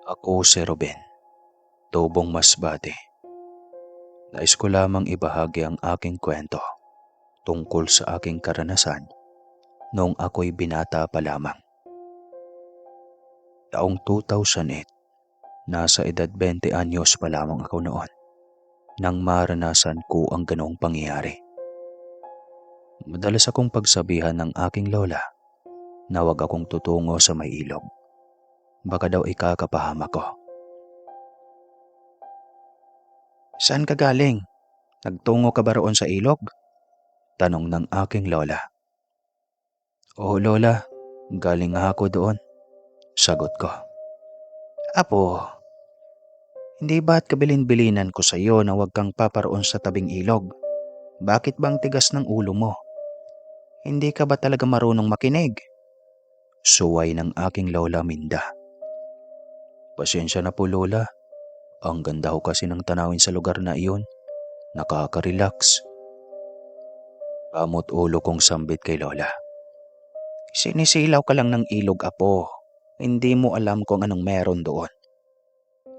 Ako si Ruben, tubong masbate. Nais ko lamang ibahagi ang aking kwento tungkol sa aking karanasan noong ako'y binata pa lamang. Taong 2008, nasa edad 20 anyos pa lamang ako noon nang maranasan ko ang ganoong pangyayari. Madalas akong pagsabihan ng aking lola na wag akong tutungo sa may ilog. Baka daw ikakapahama ko. Saan ka galing? Nagtungo ka ba roon sa ilog? Tanong ng aking lola. Oo lola, galing nga ako doon. Sagot ko. Apo, hindi ba't kabilin-bilinan ko sa iyo na huwag kang paparoon sa tabing ilog? Bakit bang tigas ng ulo mo? Hindi ka ba talaga marunong makinig? Suway ng aking lola Minda. Pasensya na po lola. Ang ganda ho kasi ng tanawin sa lugar na iyon. Nakaka-relax. Kamot ulo kong sambit kay lola. Sinisilaw ka lang ng ilog, apo. Hindi mo alam kung anong meron doon.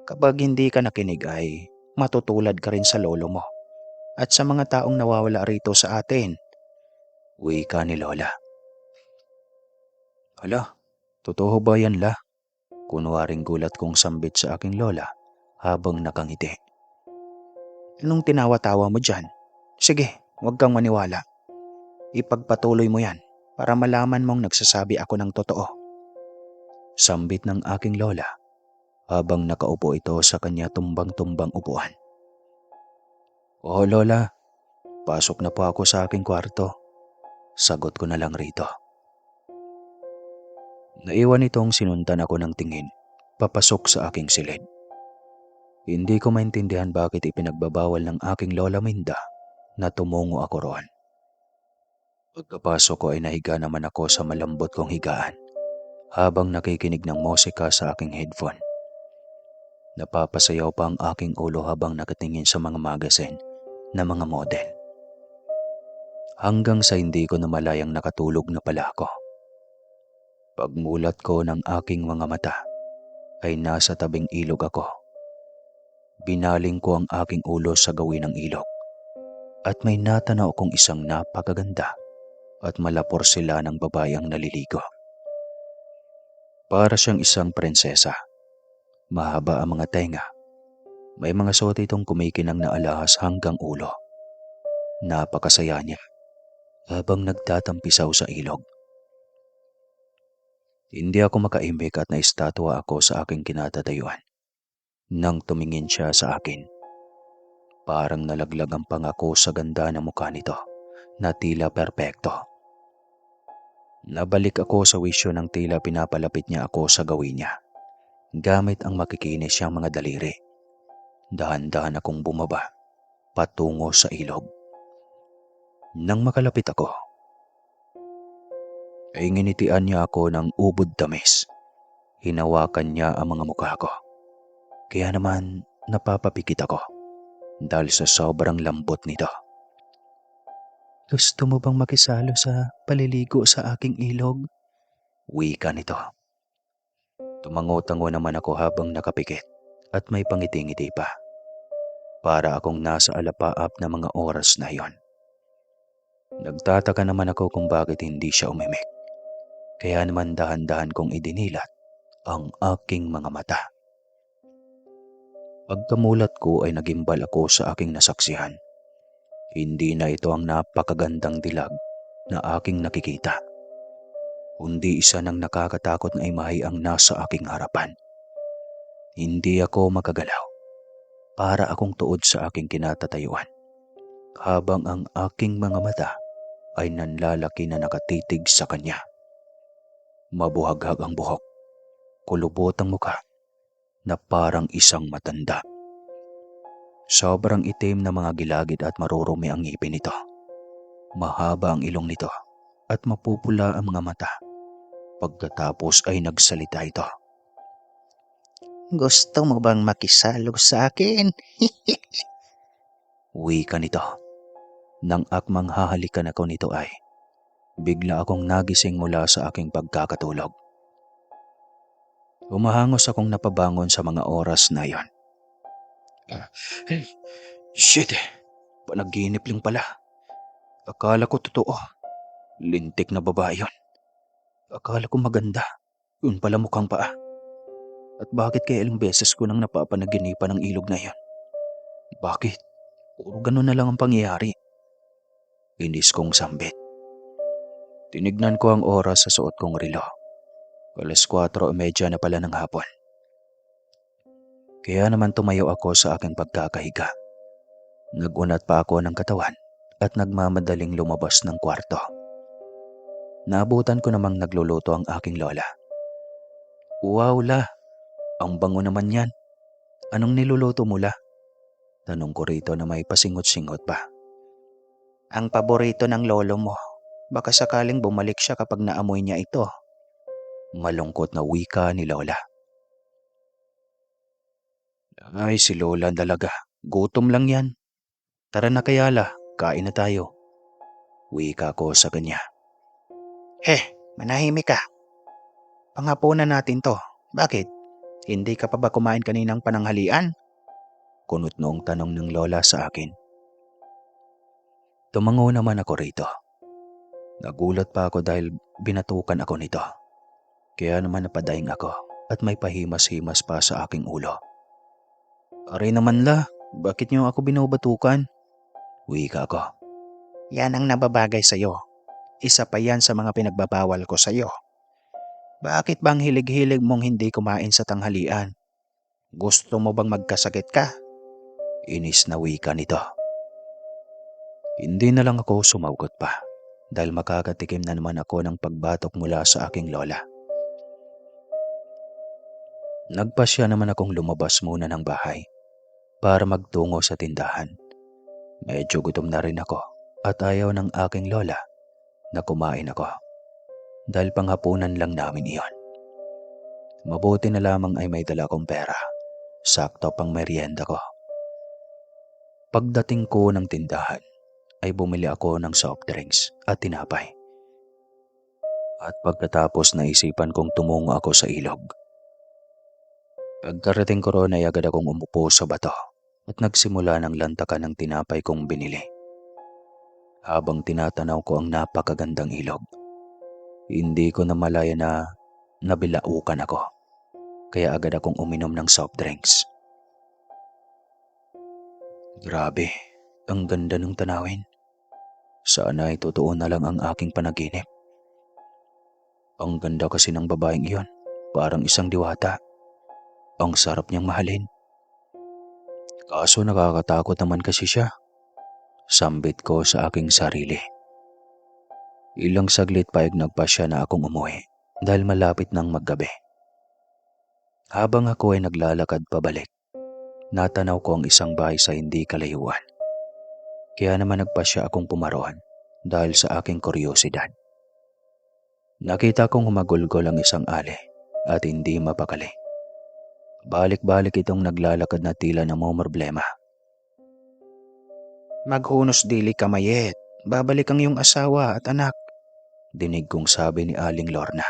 Kapag hindi ka nakinig ay matutulad ka rin sa lolo mo at sa mga taong nawawala rito sa atin. Wika ni lola. Hala, totoo ba yan la? Kunwaring gulat kong sambit sa aking lola habang nakangiti. Anong tinawa-tawa mo dyan? Sige, huwag kang maniwala. Ipagpatuloy mo yan para malaman mong nagsasabi ako ng totoo. Sambit ng aking lola habang nakaupo ito sa kanya tumbang-tumbang upuan. Oo lola, pasok na po ako sa aking kwarto. Sagot ko na lang rito. Naiwan itong sinundan ako ng tingin, papasok sa aking silid. Hindi ko maintindihan bakit ipinagbabawal ng aking lola Minda na tumungo ako roon. Pagkapasok ko ay nahiga naman ako sa malambot kong higaan habang nakikinig ng musika sa aking headphone. Napapasayaw pa ang aking ulo habang nakatingin sa mga magazine na mga model. Hanggang sa hindi ko namalayang nakatulog na pala ako. Pagmulat ko ng aking mga mata ay nasa tabing ilog ako. Binaling ko ang aking ulo sa gawin ng ilog at may natanaw kong isang napakaganda at malapor sila ng babayang naliligo. Para siyang isang prinsesa. Mahaba ang mga tenga. May mga suot itong kumikinang na alahas hanggang ulo. Napakasaya niya habang nagtatampisaw sa ilog. Hindi ako makaimbik at naistatwa ako sa aking kinatatayuan. Nang tumingin siya sa akin, parang nalaglag ang pangako sa ganda ng mukha nito na tila perpekto. Nabalik ako sa wisyo ng tila pinapalapit niya ako sa gawin niya. Gamit ang makikinis siyang mga daliri. Dahan-dahan akong bumaba patungo sa ilog. Nang makalapit ako, ay nginitian niya ako ng ubod tamis. Hinawakan niya ang mga mukha ko. Kaya naman napapapikit ako dahil sa sobrang lambot nito. Gusto mo bang makisalo sa paliligo sa aking ilog? Wika nito. Tumango-tango naman ako habang nakapikit at may pangiti-ngiti pa. Para akong nasa alapaap na mga oras na iyon. Nagtataka naman ako kung bakit hindi siya umimik. Kaya naman dahan-dahan kong idinilat ang aking mga mata. Pagkamulat ko ay nagimbal ako sa aking nasaksihan. Hindi na ito ang napakagandang dilag na aking nakikita. Kundi isa ng nakakatakot na imahe ang nasa aking harapan. Hindi ako makagalaw. Para akong tuod sa aking kinatatayuan. Habang ang aking mga mata ay nanlalaki na nakatitig sa kanya. Mabuhaghag ang buhok. Kulubot ang mukha na parang isang matanda. Sobrang itim na mga gilagid at marurumi ang ngipin nito. Mahaba ang ilong nito at mapupula ang mga mata. Pagkatapos ay nagsalita ito. Gusto mo bang makisalo sa akin? Wika nito. Nang akmang hahalikan ako nito ay bigla akong nagising mula sa aking pagkakatulog. Humahangos akong napabangon sa mga oras na yon. Hey, shit eh. Panaginip lang pala. Akala ko totoo. Lintik na babae yon. Akala ko maganda. Yun pala mukhang paa. At bakit kaya ilang beses ko nang napapanaginipan ng ilog na yon? Bakit? Puro ganun na lang ang pangyayari. Inis kong sambit. Tinignan ko ang oras sa suot kong relo. 4:30 na pala ng hapon. Kaya naman tumayo ako sa aking pagkakahiga. Nagunat pa ako ng katawan at nagmamadaling lumabas ng kwarto. Naabutan ko namang nagluluto ang aking lola. Wow la, ang bango naman yan. Anong niluluto mo la? Tanong ko rito na may pasingot-singot pa. Ang paborito ng lolo mo. Baka sakaling bumalik siya kapag naamoy niya ito. Malungkot na wika ni lola. Ay, si lola talaga. Gutom lang yan. Tara na kaya la, kain na tayo. Wika ko sa kanya. Manahimik ka. Panghapunan natin to. Bakit? Hindi ka pa ba kumain kaninang pananghalian? Kunot noong tanong ng lola sa akin. Tumango naman ako rito. Nagulat pa ako dahil binatukan ako nito. Kaya naman napadaing ako at may pahimas-himas pa sa aking ulo. Aray naman la, bakit niyo ako binubatukan? Wika ko. Yan ang nababagay sa'yo. Isa pa yan sa mga pinagbabawal ko sa'yo. Bakit bang hilig-hilig mong hindi kumain sa tanghalian? Gusto mo bang magkasakit ka? Inis na wika nito. Hindi na lang ako sumagot pa dahil makakatikim na naman ako ng pagbatok mula sa aking lola. Nagpasya naman akong lumabas muna ng bahay para magtungo sa tindahan. Medyo gutom na rin ako at ayaw ng aking lola na kumain ako dahil panghapunan lang namin iyon. Mabuti na lamang ay may dala kong pera. Sakto pang merienda ko. Pagdating ko ng tindahan ay bumili ako ng soft drinks at tinapay. At pagkatapos naisipan kong tumungo ako sa ilog. Pagkarating ko roon ay agad akong umupo sa bato at nagsimula ng lantakan ng tinapay kong binili. Habang tinatanaw ko ang napakagandang ilog, hindi ko na malaya na nabilaukan ako. Kaya agad akong uminom ng soft drinks. Grabe, ang ganda ng tanawin. Sana ay totoo na lang ang aking panaginip. Ang ganda kasi ng babaeng iyon, parang isang diwata. Ang sarap niyang mahalin. Kaso nakakatakot naman kasi siya. Sambit ko sa aking sarili. Ilang saglit pa ay nagpasya na akong umuwi dahil malapit nang maggabi. Habang ako ay naglalakad pabalik, natanaw ko ang isang bahay sa hindi kalayuan. Kaya naman nagpasya akong pumaroon dahil sa aking kuryosidad. Nakita kong humagulgol ang isang ali at hindi mapakali. Balik-balik itong naglalakad na tila namomroblema. Maghunos dili ka mayet, babalik ang iyong asawa at anak. Dinig kong sabi ni Aling Lorna.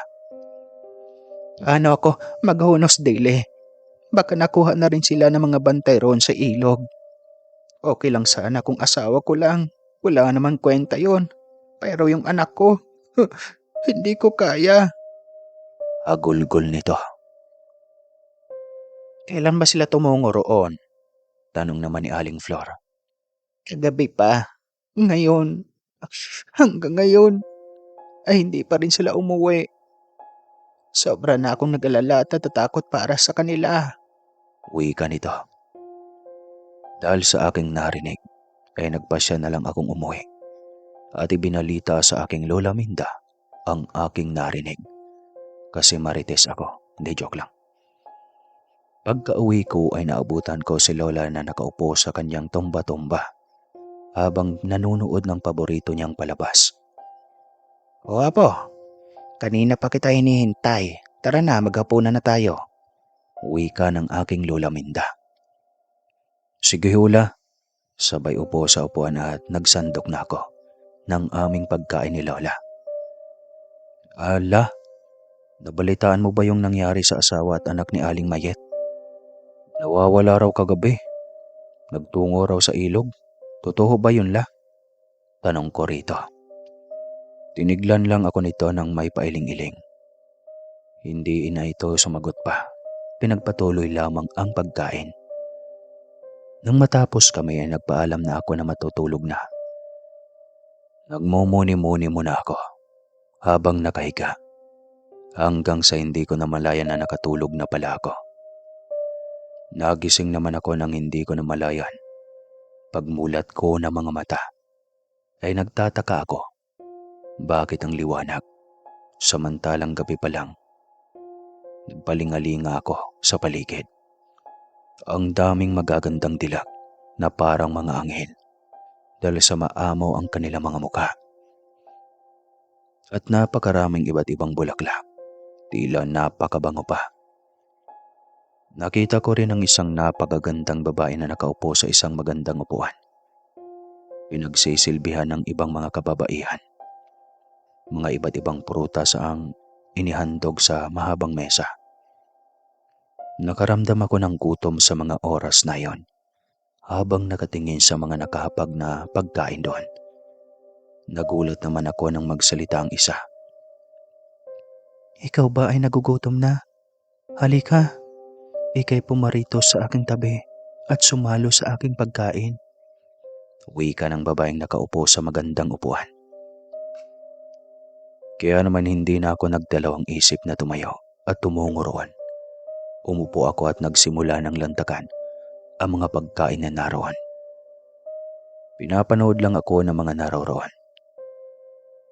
Ano ako, maghunos dili? Baka nakuha na rin sila ng mga bantay roon sa ilog. Okay lang sana kung asawa ko lang. Wala naman kwenta yon. Pero yung anak ko, hindi ko kaya. Agulgol nito. Kailan ba sila tumungo roon? Tanong naman ni Aling Flor. Kagabi pa. Ngayon, hanggang ngayon, ay hindi pa rin sila umuwi. Sobra na akong nag-alala at natatakot para sa kanila. Wika nito. Dahil sa aking narinig, ay nagpasya na lang akong umuwi at ibinalita sa aking Lola Minda ang aking narinig. Kasi marites ako, hindi joke lang. Pagka-uwi ko ay naabutan ko si Lola na nakaupo sa kanyang tumba-tumba habang nanunood ng paborito niyang palabas. O apo, kanina pa kita hinihintay. Tara na, maghapunan na tayo. Wika ng aking Lola Minda. Sige hula. Sabay upo sa upuan at nagsandok na ako ng aming pagkain ni Lola. Ala, Nabalitaan mo ba yung nangyari sa asawa at anak ni Aling Mayet? Nawawala raw kagabi. Nagtungo raw sa ilog. Totoo ba yun la? Tanong ko rito. Tiniglan lang ako nito ng may pailing-iling. Hindi ina ito sumagot pa. Pinagpatuloy lamang ang pagkain. Nang matapos kami ay nagpaalam na ako na matutulog na. Nagmumuni-muni muna ako habang nakahiga hanggang sa hindi ko namalayan na nakatulog na pala ako. Nagising naman ako nang hindi ko namalayan. Pagmulat ko ng mga mata ay nagtataka ako. Bakit ang liwanag? Samantalang gabi pa lang. Nagpalingalinga ako sa paligid. Ang daming magagandang dilag na parang mga anghel dahil sa maamaw ang kanilang mga mukha. At napakaraming iba't ibang bulaklak. Tila napakabango pa. Nakita ko rin ang isang napakagandang babae na nakaupo sa isang magandang upuan. Pinagsisilbihan ng ibang mga kababaihan. Mga iba't ibang prutas ang inihandog sa mahabang mesa. Nakaramdam ako ng gutom sa mga oras na yon habang nakatingin sa mga nakahapag na pagkain doon. Nagulat naman ako nang magsalita ang isa. Ikaw ba ay nagugutom na? Halika, ika'y pumarito sa aking tabi at sumalo sa aking pagkain. Wika ng babaeng nakaupo sa magandang upuan. Kaya naman hindi na ako nagdalawang isip na tumayo at tumungo roon. Umupo ako at nagsimula ng lantakan ang mga pagkain na naroon. Pinapanood lang ako ng mga naroroon.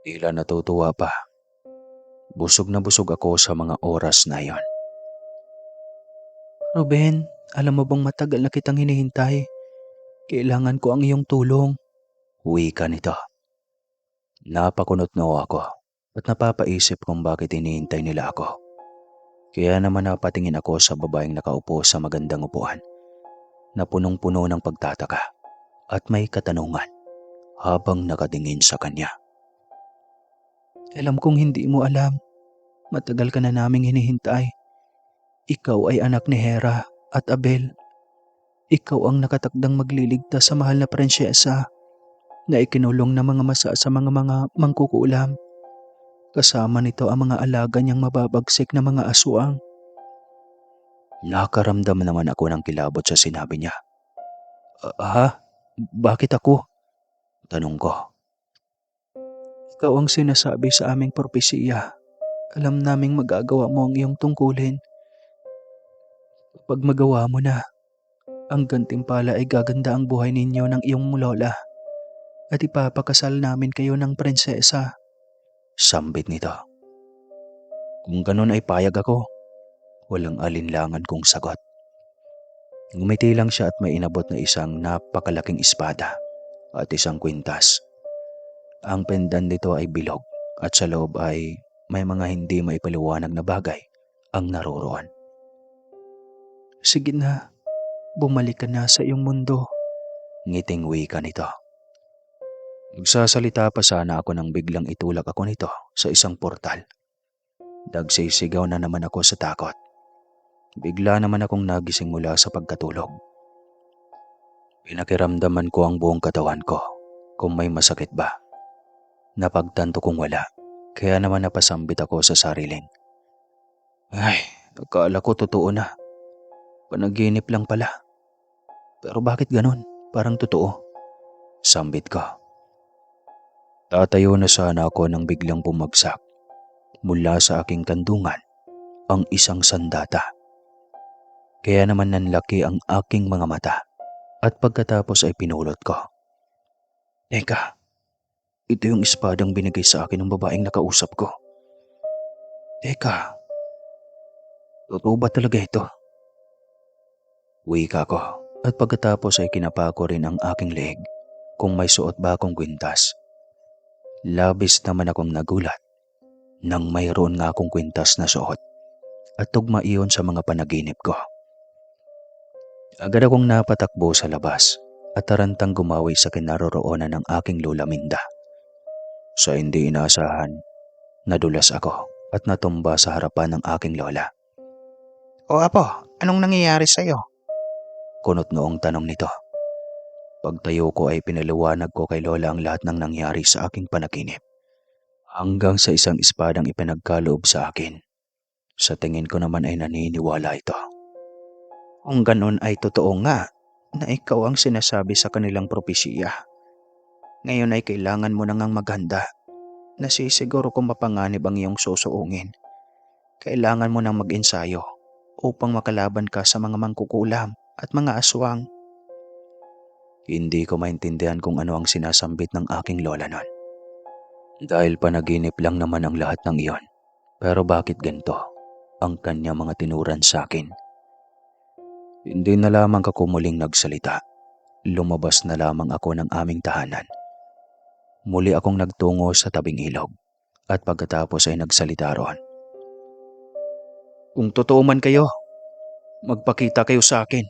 Tila natutuwa pa. Busog na busog ako sa mga oras na yon. Ruben, alam mo bang matagal na kitang hinihintay? Kailangan ko ang iyong tulong. Wika nito. Napakunot na ako at napapaisip kung bakit hinihintay nila ako. Kaya naman napatingin ako sa babaeng nakaupo sa magandang upuan na punong-puno ng pagtataka at may katanungan habang nakatingin sa kanya. Alam kong hindi mo alam. Matagal ka na naming hinihintay. Ikaw ay anak ni Hera at Abel. Ikaw ang nakatakdang magliligtas sa mahal na prinsyesa na ikinulong ng mga masa sa mga mangkukulam. Kasama nito ang mga alaga niyang mababagsik na mga aswang. Nakaramdam naman ako ng kilabot sa sinabi niya. Ha? Bakit ako? Tanong ko. Ikaw ang sinasabi sa aming propesiya. Alam naming magagawa mo ang iyong tungkulin. Kapag magawa mo na, ang gantimpala ay gaganda ang buhay ninyo ng iyong lola at ipapakasal namin kayo ng prinsesa. Sambit nito. Kung ganun ay payag ako. Walang alinlangan kong sagot. Ngumiti lang siya at may inabot na isang napakalaking espada at isang kwintas. Ang pendan nito ay bilog at sa loob ay may mga hindi maipaliwanag na bagay ang naroroon. Sige na, bumalik ka na sa iyong mundo. Ngiting wika nito. Nagsasalita pa sana ako nang biglang itulak ako nito sa isang portal. Nagsisigaw na naman ako sa takot. Bigla naman akong nagising mula sa pagkatulog. Pinakiramdaman ko ang buong katawan ko kung may masakit ba. Napagtanto kong wala, kaya naman napasambit ako sa sariling. Ay, akala ko totoo na. Panaginip lang pala. Pero bakit ganun? Parang totoo. Sambit ko. Tatayo na sana ako nang biglang bumagsak mula sa aking kandungan ang isang sandata. Kaya naman nanlaki ang aking mga mata at pagkatapos ay pinulot ko. Teka, ito yung espadang binigay sa akin ng babaeng nakausap ko. Teka, totoo ba talaga ito? Wika ko at pagkatapos ay kinapa ko rin ang aking leeg kung may suot ba akong kwintas. Labis naman akong nagulat nang mayroon nga akong kwintas na suot at tugma iyon sa mga panaginip ko. Agad akong napatakbo sa labas at tarantang gumawi sa kinaroroonan ng aking Lola Minda. Sa hindi inaasahan, nadulas ako at natumba sa harapan ng aking lola. O apo, anong nangyayari sa'yo? Kunot noong tanong nito. Pagtayo ko ay pinaliwanag ko kay lola ang lahat ng nangyari sa aking panaginip. Hanggang sa isang espadang ipinagkaloob sa akin. Sa tingin ko naman ay naniniwala ito. Kung ganun ay totoo nga na ikaw ang sinasabi sa kanilang propesiya. Ngayon ay kailangan mo nang maghanda. Nasisiguro kung mapanganib ang iyong susuungin. Kailangan mo nang mag-ensayo upang makalaban ka sa mga mangkukulam at mga aswang. Hindi ko maintindihan kung ano ang sinasambit ng aking lola nun. Dahil panaginip lang naman ang lahat ng iyon. Pero bakit ganito ang kanya mga tinuran sa akin? Hindi na lamang ako muling nagsalita. Lumabas na lamang ako ng aming tahanan. Muli akong nagtungo sa tabing ilog at pagkatapos ay nagsalita roon. Kung totoo man kayo, magpakita kayo sa akin.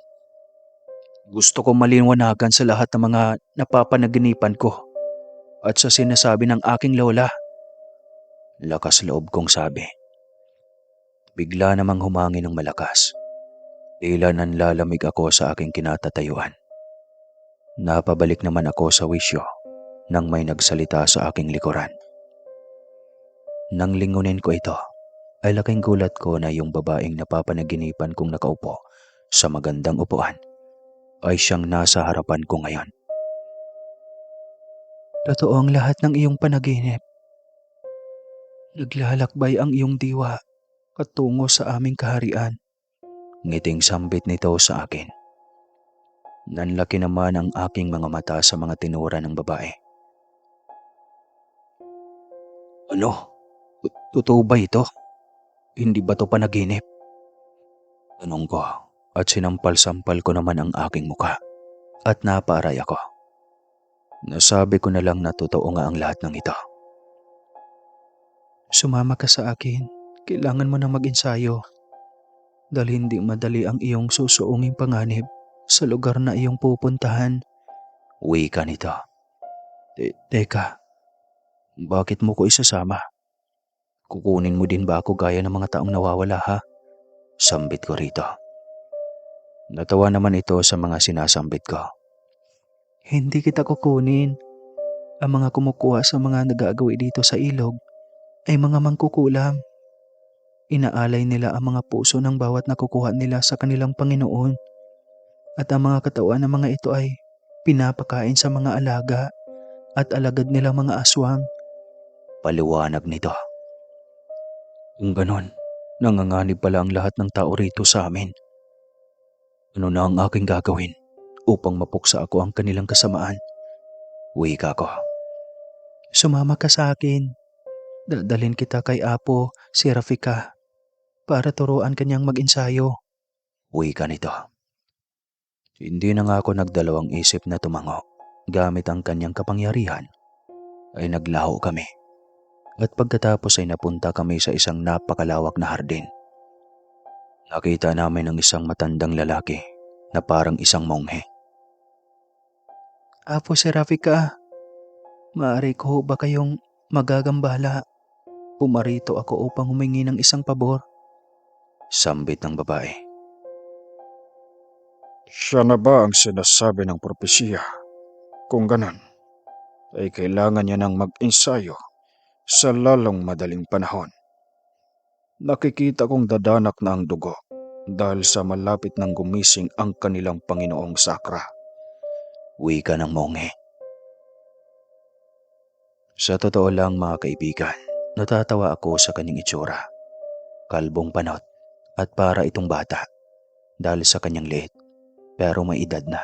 Gusto ko maliwanagan sa lahat ng mga napapanaginipan ko at sa sinasabi ng aking lola. Lakas loob kong sabi. Bigla namang humangin ng malakas. Tila nanlalamig ako sa aking kinatatayuan. Napabalik naman ako sa wisyo nang may nagsalita sa aking likuran. Nang lingunin ko ito, ay laking gulat ko na yung babaeng napapanaginipan kong nakaupo sa magandang upuan ay siyang nasa harapan ko ngayon. Totoo ang lahat ng iyong panaginip. Naglalakbay ang iyong diwa patungo sa aming kaharian. Ngiting sambit nito sa akin. Nanlaki naman ang aking mga mata sa mga tinura ng babae. Ano? Totoo ba ito? Hindi ba ito panaginip? Tanong ko at sinampal-sampal ko naman ang aking muka at napaaray ako. Nasabi ko na lang na totoo nga ang lahat ng ito. Sumama ka sa akin. Kailangan mo na mag-ensayo. Dahil hindi madali ang iyong susuunging panganib sa lugar na iyong pupuntahan. Uwi ka nito. Teka, bakit mo ko isasama? Kukunin mo din ba ako gaya ng mga taong nawawala ha? Sambit ko rito. Natawa naman ito sa mga sinasambit ko. Hindi kita kukunin. Ang mga kumukuha sa mga nagagawi dito sa ilog ay mga mangkukulam. Inaalay nila ang mga puso ng bawat nakukuha nila sa kanilang Panginoon. At ang mga katawan ng mga ito ay pinapakain sa mga alaga at alagad nilang mga aswang. Paliwanag nito. Kung ganon, nanganganib pala ang lahat ng tao rito sa amin. Ano na ang aking gagawin upang mapuksa ako ang kanilang kasamaan? Wika ko. Sumama ka sa akin. Dadalhin kita kay Apo, si Rafika, para turuan kanyang mag-ensayo. Wika nito. Hindi na nga ako nagdalawang isip na tumango. Gamit ang kanyang kapangyarihan, ay naglaho kami. At pagkatapos ay napunta kami sa isang napakalawak na hardin. Nakita namin ang isang matandang lalaki na parang isang monghe. Apo si Rafika, maaari ko ba kayong magagambala? Pumarito ako upang humingi ng isang pabor. Sambit ng babae. Siya na ba ang sinasabi ng propesiya? Kung ganon, ay kailangan niya nang mag-ensayo sa lalong madaling panahon. Nakikita kong dadanak na ang dugo dahil sa malapit nang gumising ang kanilang Panginoong Sakra. Wika ng monghe. Sa totoo lang mga kaibigan, natatawa ako sa kanyang itsura. Kalbong panot at para itong bata dahil sa kanyang liit pero may edad na.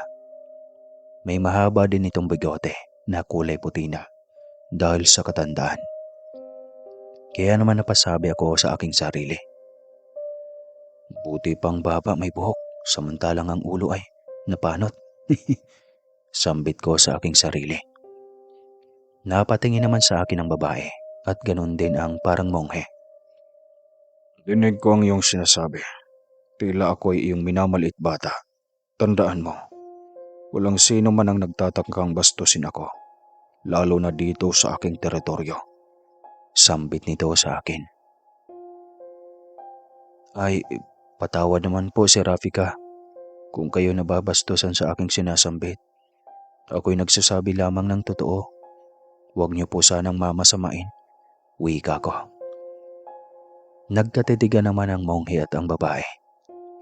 May mahaba din itong bigote na kulay puti na dahil sa katandaan. Kaya naman napasabi ako sa aking sarili. Buti pang baba may buhok samantalang ang ulo ay napanot. Sambit ko sa aking sarili. Napatingin naman sa akin ang babae at ganun din ang parang monghe. Dinig ko ang iyong sinasabi. Tila ako ay iyong minamaliit bata. Tandaan mo, walang sino man ang nagtatangkang bastusin ako, lalo na dito sa aking teritoryo. Sambit nito sa akin. Ay, patawad naman po si Rafika kung kayo nababastusan sa aking sinasambit. Ako'y nagsasabi lamang ng totoo. Huwag niyo po sanang mamasamain. Wika ko. Nagkatitigan naman ang monghe at ang babae.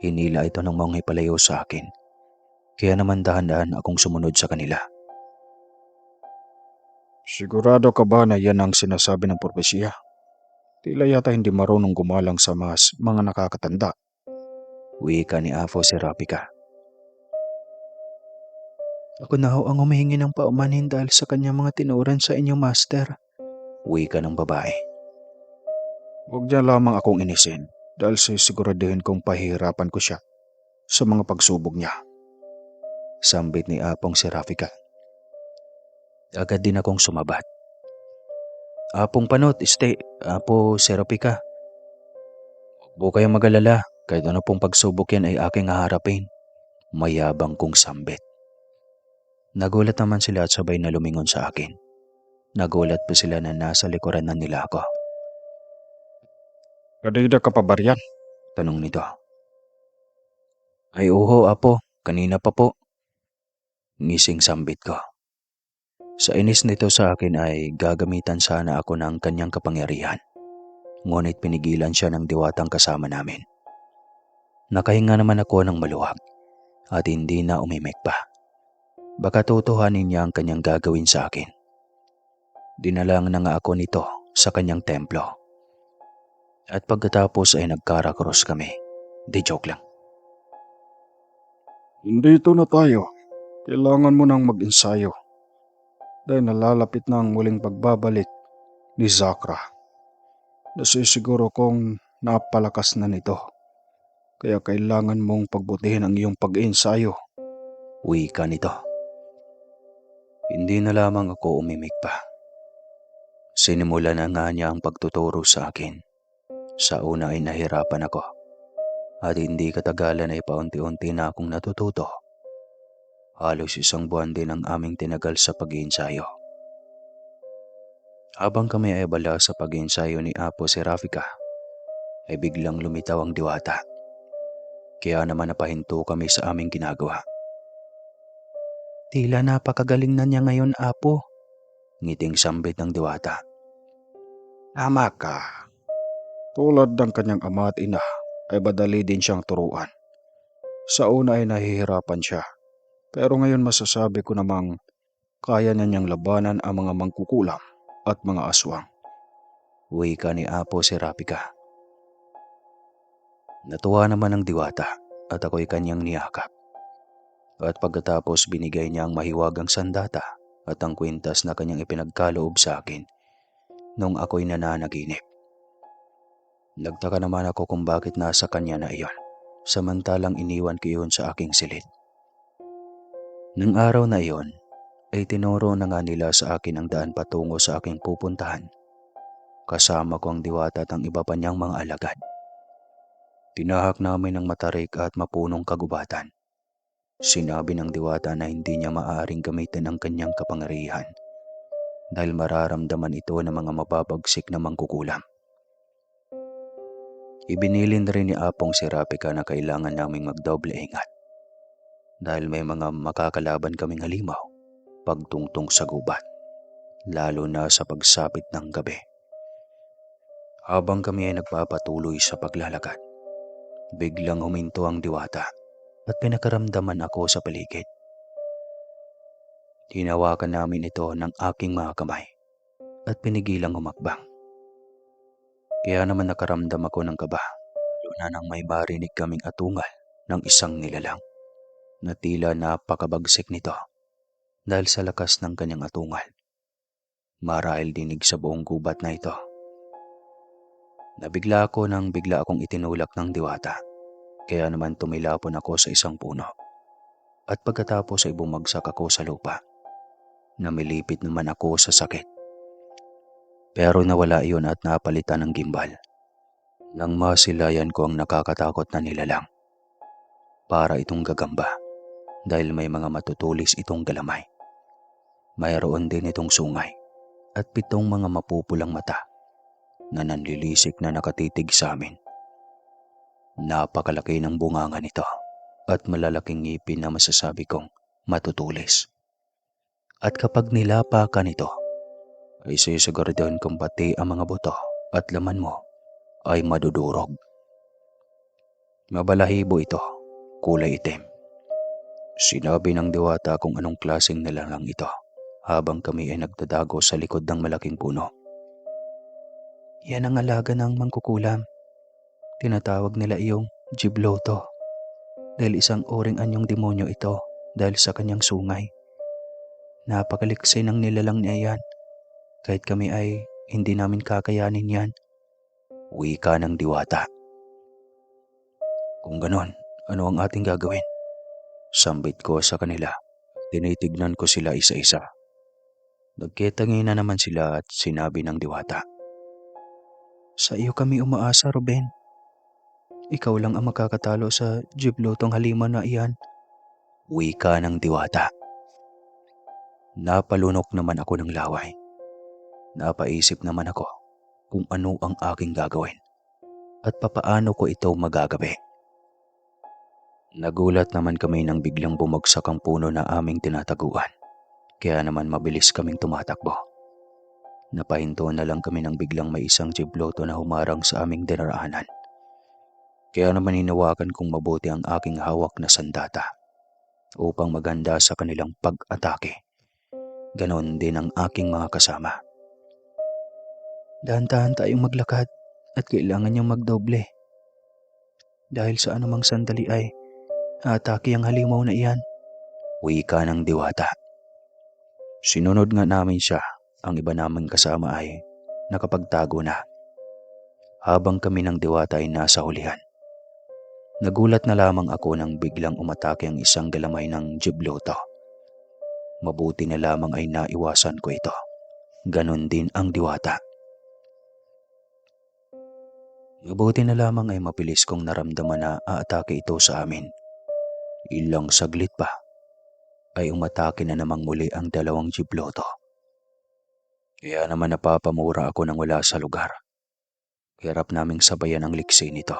Hinila ito ng monghe palayo sa akin. Kaya naman dahan-dahan akong sumunod sa kanila. Sigurado ka ba na yan ang sinasabi ng propesya? Tila yata hindi marunong gumalang sa mga nakakatanda. Wika ni Afo si Rafika. Ako na ho ang humihingi ng paumanhin dahil sa kanyang mga tinuran sa inyong master. Wika ng babae. Huwag niya lamang akong inisin dahil sisiguraduhin kong pahihirapan ko siya sa mga pagsubok niya. Sambit ni Apong si Rafika. Agad din akong sumabat. Apong Panot, Apo si Rafika. Huwag po kayong mag-alala, kahit ano pong pagsubok yan ay aking haharapin. Mayabang kong sambit. Nagulat naman sila at sabay na lumingon sa akin. Nagulat pa sila na nasa likuran na nila ako. Kanina ka pa ba riyan? Tanong nito. Ay uho, Apo, kanina pa po. Ngising sambit ko. Sa inis nito sa akin ay gagamitan sana ako ng kanyang kapangyarihan. Ngunit pinigilan siya ng diwatang kasama namin. Nakahinga naman ako ng maluwag at hindi na umimik pa. Baka tutuhanin niya ang kanyang gagawin sa akin. Dinalang na nga ako nito sa kanyang templo. At pagkatapos ay nagkarakros kami. Di joke lang. Dito na tayo. Kailangan mo nang mag-ensayo. Dahil nalalapit na ang muling pagbabalik ni Zakra. Nasisiguro kong napalakas na nito. Kaya kailangan mong pagbutihin ang iyong pag-ensayo. Wika nito. Hindi na lamang ako umimik pa. Sinimula na nga niya ang pagtuturo sa akin. Sa una ay nahirapan ako. At hindi katagalan ay paunti-unti na akong natututo. Halos 1 buwan din ang aming tinagal sa pag-iensayo. Habang kami ay abala sa pag-iensayo ni Apo si Rafika, ay biglang lumitaw ang diwata. Kaya naman napahinto kami sa aming ginagawa. Tila napakagaling na niya ngayon, Apo. Ngiting sambit ng diwata. Tama ka. Tulad ng kanyang ama at ina ay madali din siyang turuan. Sa una ay nahihirapan siya. Pero ngayon masasabi ko namang kaya na niyang labanan ang mga mangkukulam at mga aswang. Wika ni Apo si Rafika. Natuwa naman ang diwata at ako'y kanyang niyakap. At pagkatapos binigay niya ang mahiwagang sandata at ang kwintas na kanyang ipinagkaloob sa akin nung ako'y nananaginip. Nagtaka naman ako kung bakit nasa kanya na iyon, samantalang iniwan ko iyon sa aking silid. Nang araw na iyon, ay tinuro na nga nila sa akin ang daan patungo sa aking pupuntahan. Kasama ko ang diwata at ang iba pa niyang mga alagad. Tinahak namin ang matarik at mapunong kagubatan. Sinabi ng diwata na hindi niya maaaring gamitin ang kanyang kapangyarihan dahil mararamdaman ito ng mga mababagsik na mangkukulam. Ibinilin rin ni Apong si Rafika na kailangan naming magdoble ingat dahil may mga makakalaban kaming halimaw pagtungtong sa gubat, lalo na sa pagsapit ng gabi. Habang kami ay nagpapatuloy sa paglalakad, biglang huminto ang diwata at pinakaramdaman ako sa paligid. Hinawakan namin ito ng aking mga kamay at pinigilang humakbang. Kaya naman nakaramdam ako ng kaba, lalo na nang may marinig kaming atungal ng isang nilalang na tila napakabagsik nito dahil sa lakas ng kanyang atungal. Marahil dinig sa buong gubat na ito. Nabigla ako nang bigla akong itinulak ng diwata, kaya naman tumilapon ako sa isang puno. At pagkatapos ay bumagsak ako sa lupa. Namilipit naman ako sa sakit. Pero nawala iyon at napalitan ng gimbal. Nang masilayan ko ang nakakatakot na nilalang. Para itong gagamba dahil may mga matutulis itong galamay. Mayroon din itong sungay at 7 mga mapupulang mata na nanlilisik na nakatitig sa amin. Napakalaki ng bunganga nito at malalaking ngipin na masasabi kong matutulis. At kapag nilapakan ito, ay sisiguraduhin kung pati ang mga buto at laman mo ay madudurog. Mabalahibo ito, kulay itim. Sinabi ng diwata kung anong klaseng nilalang ito habang kami ay nagtatago sa likod ng malaking puno. Yan ang alaga ng mangkukulam. Tinatawag nila iyong Gibloto dahil isang uring anyong demonyo ito dahil sa kanyang sungay. Napakaliksi ng nilalang niya yan. Kahit kami ay hindi namin kakayanin yan. Wika ng diwata. Kung ganon, ano ang ating gagawin? Sambit ko sa kanila. Tinitignan ko sila isa-isa. Nagkitangina naman sila at sinabi ng diwata. Sa iyo kami umaasa, Ruben. Ikaw lang ang makakatalo sa Giblotong halimaw na iyan. Wika ng diwata. Napalunok naman ako ng laway. Napaisip naman ako kung ano ang aking gagawin at papaano ko ito magagabi. Nagulat naman kami nang biglang bumagsak ang puno na aming tinataguan. Kaya naman mabilis kaming tumatakbo. Napahinto na lang kami nang biglang may isang Gibloto na humarang sa aming dinaraanan. Kaya naman hinawakan kong mabuti ang aking hawak na sandata upang maganda sa kanilang pag-atake. Ganon din ang aking mga kasama. Dahan-dahan tayong maglakad at kailangan niyang magdoble. Dahil sa anumang sandali ay atake ang halimaw na iyan. Wika ng diwata. Sinunod nga namin siya. Ang iba naming kasama ay nakapagtago na. Habang kami ng diwata ay nasa hulihan. Nagulat na lamang ako nang biglang umatake ang isang galamay ng Gibloto. Mabuti na lamang ay naiwasan ko ito. Ganon din ang diwata. Mabuti na lamang ay mabilis kong naramdaman na aatake ito sa amin. Ilang saglit pa ay umatake na namang muli ang dalawang Gibloto. Kaya naman napapamura ako nang wala sa lugar. Hirap naming sabayan ang liksi nito.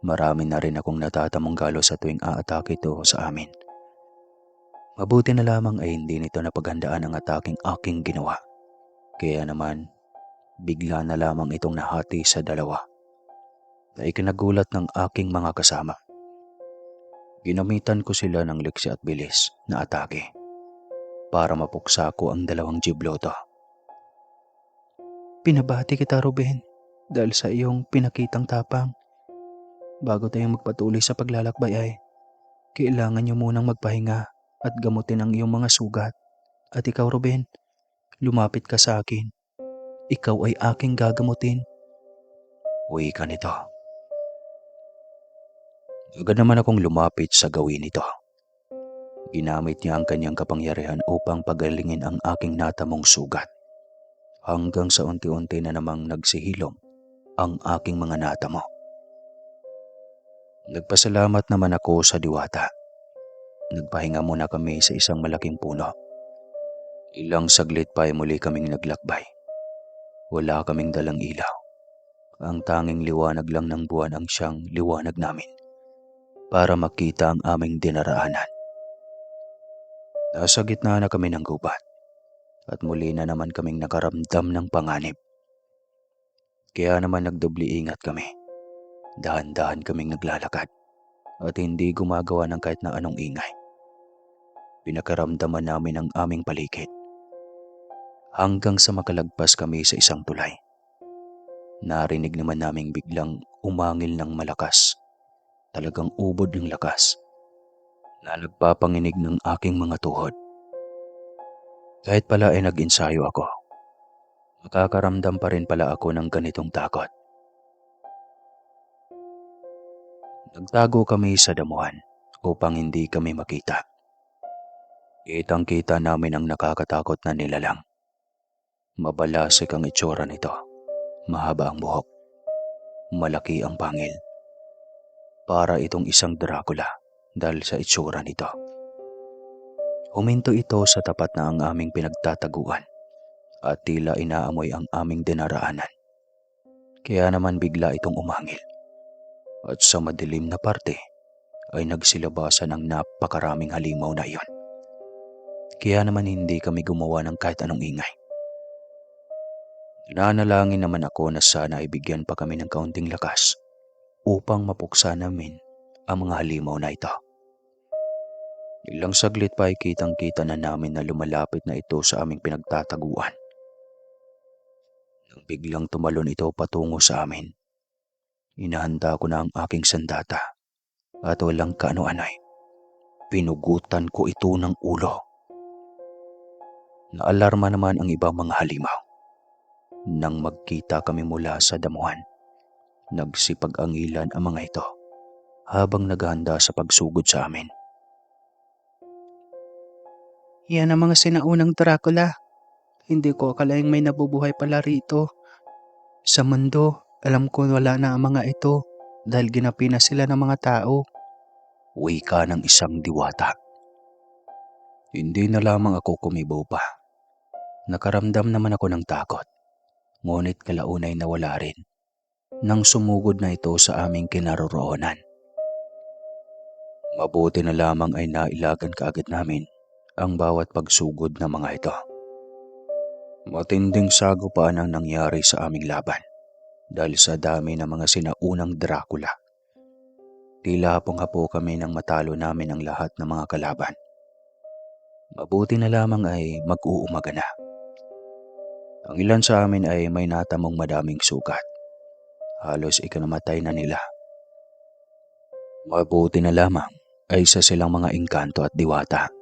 Marami na rin akong natatamong galo sa tuwing aatake ito sa amin. Mabuti na lamang ay hindi nito napaghandaan ang ataking aking ginawa. Kaya naman, bigla na lamang itong nahati sa dalawa. Na ikinagulat ng aking mga kasama. Ginamitan ko sila ng liksi at bilis na atake para mapuksa ko ang dalawang Gibloto. Pinabati kita, Ruben, dahil sa iyong pinakitang tapang. Bago tayo magpatuloy sa paglalakbay ay kailangan niyo munang magpahinga at gamutin ang iyong mga sugat. At ikaw, Ruben, lumapit ka sa akin. Ikaw ay aking gagamutin. Wika nito. Agad naman akong lumapit sa gawin nito. Ginamit niya ang kanyang kapangyarihan upang pagalingin ang aking natamong sugat. Hanggang sa unti-unti na namang nagsihilom ang aking mga natamo. Nagpasalamat naman ako sa diwata. Nagpahinga muna kami sa isang malaking puno. Ilang saglit pa ay muli kaming naglakbay. Wala kaming dalang ilaw. Ang tanging liwanag lang ng buwan ang siyang liwanag namin para makita ang aming dinaraanan. Nasa gitna na kami ng gubat at muli na naman kaming nakaramdam ng panganib. Kaya naman nagdobli ingat kami. Dahan-dahan kaming naglalakad at hindi gumagawa ng kahit na anong ingay. Pinakaramdaman namin ang aming paligid. Hanggang sa makalagpas kami sa isang tulay. Narinig naman naming biglang umangil ng malakas. Talagang ubod ng lakas na nagpapanginig ng aking mga tuhod. Kahit pala ay nag-ensayo ako, makakaramdam pa rin pala ako ng ganitong takot. Nagtago kami sa damuhan upang hindi kami makita. Kitang-kita namin ang nakakatakot na nilalang. Mabalasik ang itsura nito. Mahaba ang buhok. Malaki ang pangil. Para itong isang Dracula dahil sa itsura nito. Huminto ito sa tapat na ang aming pinagtataguan at tila inaamoy ang aming dinaraanan. Kaya naman bigla itong umangil. at sa madilim na parte ay nagsilabasan ang napakaraming halimaw na iyon. Kaya naman hindi kami gumawa ng kahit anong ingay. Nanalangin naman ako na sana ay bigyan pa kami ng kaunting lakas upang mapuksa namin ang mga halimaw na ito. Ilang saglit pa ay kitang-kita na namin na lumalapit na ito sa aming pinagtataguan. Nang biglang tumalon ito patungo sa amin, inahanda ko na ang aking sandata at walang kaano-ano ay pinugutan ko ito ng ulo. Naalarma naman ang ibang mga halimaw. Nang magkita kami mula sa damuhan, nagsipag-angilan ang mga ito habang naghahanda sa pagsugod sa amin. Yan ang mga sinaunang Dracula. Hindi ko akalaing may nabubuhay pala rito. Sa mundo, alam ko wala na ang mga ito dahil ginapi na sila ng mga tao. Wika ng isang diwata. Hindi na lamang ako kumibo pa. Nakaramdam naman ako ng takot. Ngunit kalaunay nawala rin nang sumugod na ito sa aming kinaroroonan. Mabuti na lamang ay nailagan kaagad namin ang bawat pagsugod ng mga ito. Matinding sagupaan ang nangyari sa aming laban dahil sa dami ng mga sinaunang Dracula. Tila hapong-hapo kami nang matalo namin ang lahat ng mga kalaban. Mabuti na lamang ay mag-uumaga na. Ang ilan sa amin ay may natamong madaming sugat. Halos ikinamatay na nila. Mabuti na lamang ay isa silang mga engkanto at diwata.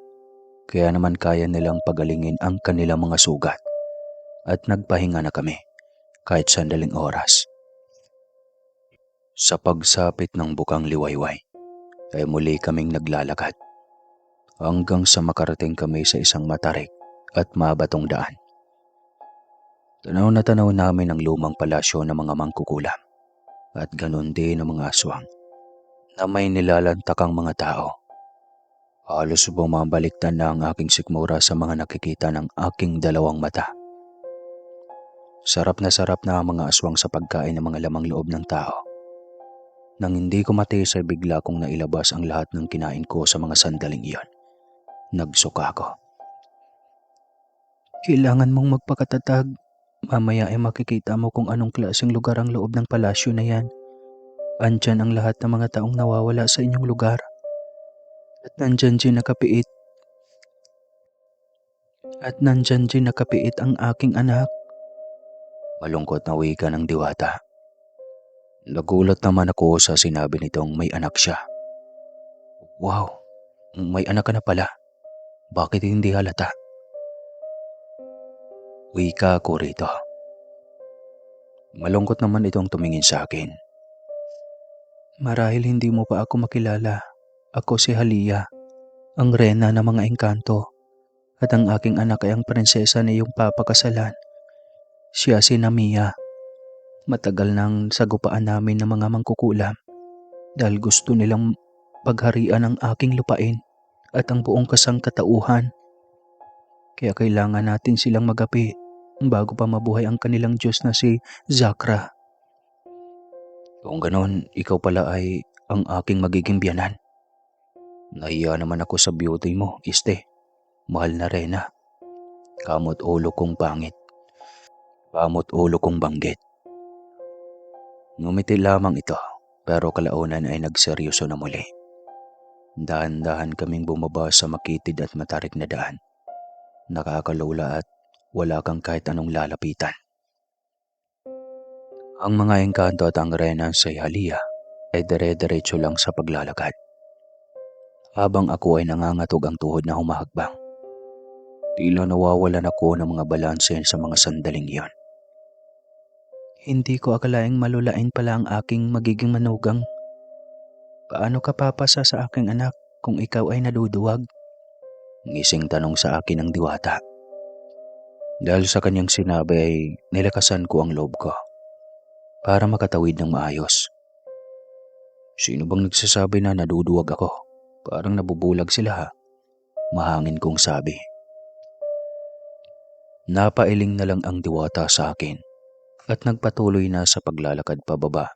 Kaya naman kaya nilang pagalingin ang kanilang mga sugat at nagpahinga na kami kahit sandaling oras. Sa pagsapit ng bukang liwayway ay muli kaming naglalakad hanggang sa makarating kami sa isang matarik at mabatong daan. Tanaw na tanaw namin ang lumang palasyo ng mga mangkukulam at ganon din ang mga aswang na may nilalantakang mga tao. Halos bumabaliktad na ang aking sikmura sa mga nakikita ng aking dalawang mata. Sarap na ang mga aswang sa pagkain ng mga lamang loob ng tao. Nang hindi ko matiis ay bigla kong nailabas ang lahat ng kinain ko sa mga sandaling iyon. Nagsuka ako. Kailangan mong magpakatatag. Mamaya ay makikita mo kung anong klaseng lugar ang loob ng palasyo na yan. Andyan ang lahat ng mga taong nawawala sa inyong lugar. At nandyan din nakapiit. Ang aking anak. Malungkot na wika ng diwata. Nagulat naman ako sa sinabi nitong may anak siya. Wow, may anak ka na pala. Bakit hindi halata? Wika ko rito. Malungkot naman itong tumingin sa akin. Marahil hindi mo pa ako makilala. Ako si Halia, ang reyna ng mga engkanto. At ang aking anak ay ang prinsesa na iyong papakasalan. Siya si Namiya. Matagal nang sagupaan namin ng mga mangkukulam dahil gusto nilang pagharian ang aking lupain at ang buong kasangkatauhan. Kaya kailangan natin silang magapi bago pa mabuhay ang kanilang Diyos na si Zakra. Kung ganon, ikaw pala ay ang aking magiging biyanan. Nahiya naman ako sa beauty mo, iste. Mahal na reyna. Kamot ulo kong pangit. Kamot ulo kong banggit. Ngumiti lamang ito, pero kalaunan ay nagseryoso na muli. Dahan-dahan kaming bumaba sa makitid at matarik na daan. Nakakalula at wala kang kahit anong lalapitan. Ang mga engkanto at ang reyna sa Halia ay dire-diretso lang sa paglalakad. Habang ako ay nangangatog ang tuhod na humahakbang. Tila nawawalan ako ng mga balanse sa mga sandaling iyon. Hindi ko akalaing malulain pala ang aking magiging manugang. Paano ka papasa sa aking anak kung ikaw ay naduduwag? Ngising tanong sa akin ng diwata. Dahil sa kanyang sinabi ay nilakasan ko ang loob ko para makatawid ng maayos. Sino bang nagsasabi na naduduwag ako? Parang nabubulag sila ha. Mahangin kong sabi. Napailing na lang ang diwata sa akin at nagpatuloy na sa paglalakad pababa.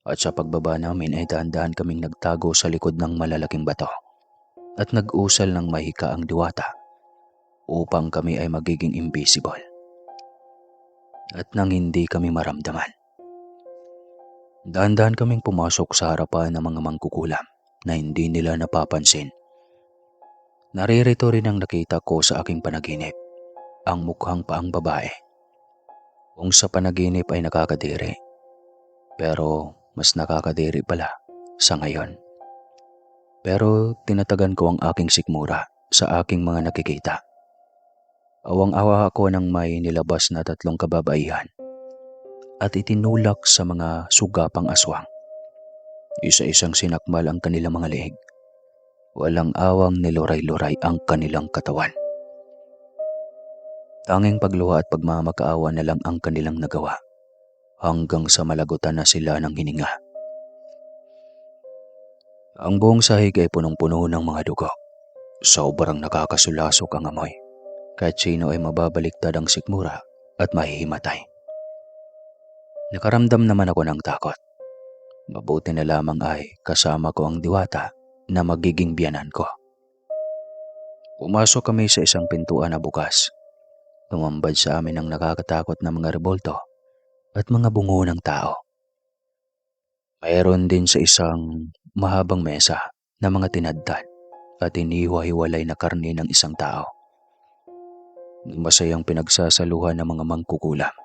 At sa pagbaba namin ay dahan-dahan kaming nagtago sa likod ng malalaking bato at nag-usal ng mahika ang diwata upang kami ay magiging invisible at nang hindi kami maramdaman. Dahan-dahan kaming pumasok sa harapan ng mga mangkukulam na hindi nila napapansin. Naririto rin ang nakita ko sa aking panaginip, ang mukhang paang babae. Kung sa panaginip ay nakakadiri, pero mas nakakadiri pala sa ngayon. Pero tinatagan ko ang aking sikmura sa aking mga nakikita. Awang-awa ako nang may nilabas na 3 kababaihan at itinulak sa mga sugapang aswang. Isa-isang sinakmal ang kanilang mga leeg. Walang awang niluray-luray ang kanilang katawan. Tanging pagluha at pagmamakaawa na lang ang kanilang nagawa hanggang sa malagutan na sila ng hininga. Ang buong sahig ay punong-puno ng mga dugo. Sobrang nakakasulasok ang amoy. Kahit sino ay mababaliktad ang sikmura at mahihimatay. Nakaramdam naman ako ng takot. Mabuti na lamang ay kasama ko ang diwata na magiging biyanan ko. Pumasok kami sa isang pintuan na bukas. Tumambad sa amin ang nakakatakot na mga rebolto at mga bungo ng tao. Mayroon din sa isang mahabang mesa na mga tinadtad at inihiwa-hiwalay na karne ng isang tao. Masayang pinagsasaluhan ng mga mangkukulam.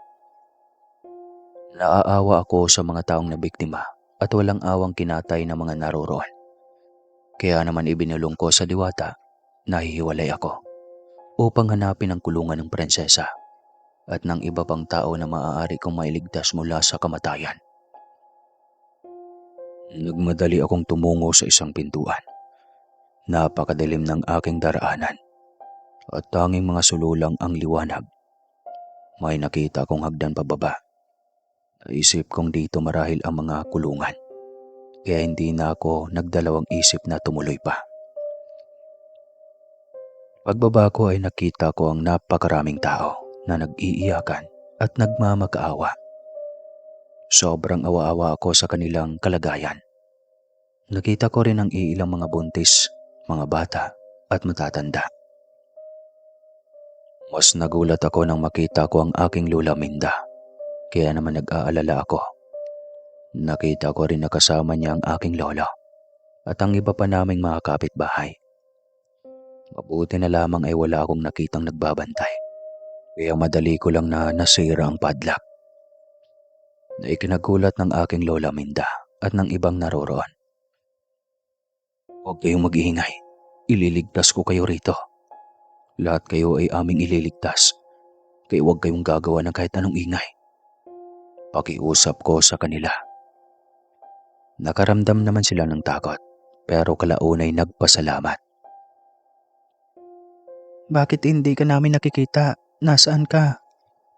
Naaawa ako sa mga taong nabiktima at walang awang kinatay ng mga naroroon. Kaya naman ibinulong ko sa diwata na hihiwalay ako upang hanapin ang kulungan ng prinsesa at ng iba pang tao na maaari kong mailigtas mula sa kamatayan. Nagmadali akong tumungo sa isang pintuan. Napakadilim ng aking daraanan at tanging mga sululang ang liwanag. May nakita akong hagdan pababa. Naisip kong dito marahil ang mga kulungan. Kaya hindi na ako nagdalawang isip na tumuloy pa. Pagbaba ko ay nakita ko ang napakaraming tao na nag-iiyakan at nagmamakaawa. Sobrang awa-awa ako sa kanilang kalagayan. Nakita ko rin ang iilang mga buntis, mga bata at matatanda. Mas nagulat ako nang makita ko ang aking Lola Minda. Kaya naman nag-aalala ako. Nakita ko rin na kasama niya ang aking lolo at ang iba pa naming mga kapitbahay. Mabuti na lamang ay wala akong nakitang nagbabantay. Kaya madali ko lang na nasira ang padlock. Na ikinagulat ng aking Lola Minda at ng ibang naroroon. Huwag kayong mag-iingay. Ililigtas ko kayo rito. Lahat kayo ay aming ililigtas. Kaya huwag kayong gagawa ng kahit anong ingay. Pakiusap ko sa kanila. Nakaramdam naman sila ng takot, pero kalaunay nagpasalamat. Bakit hindi ka namin nakikita? Nasaan ka?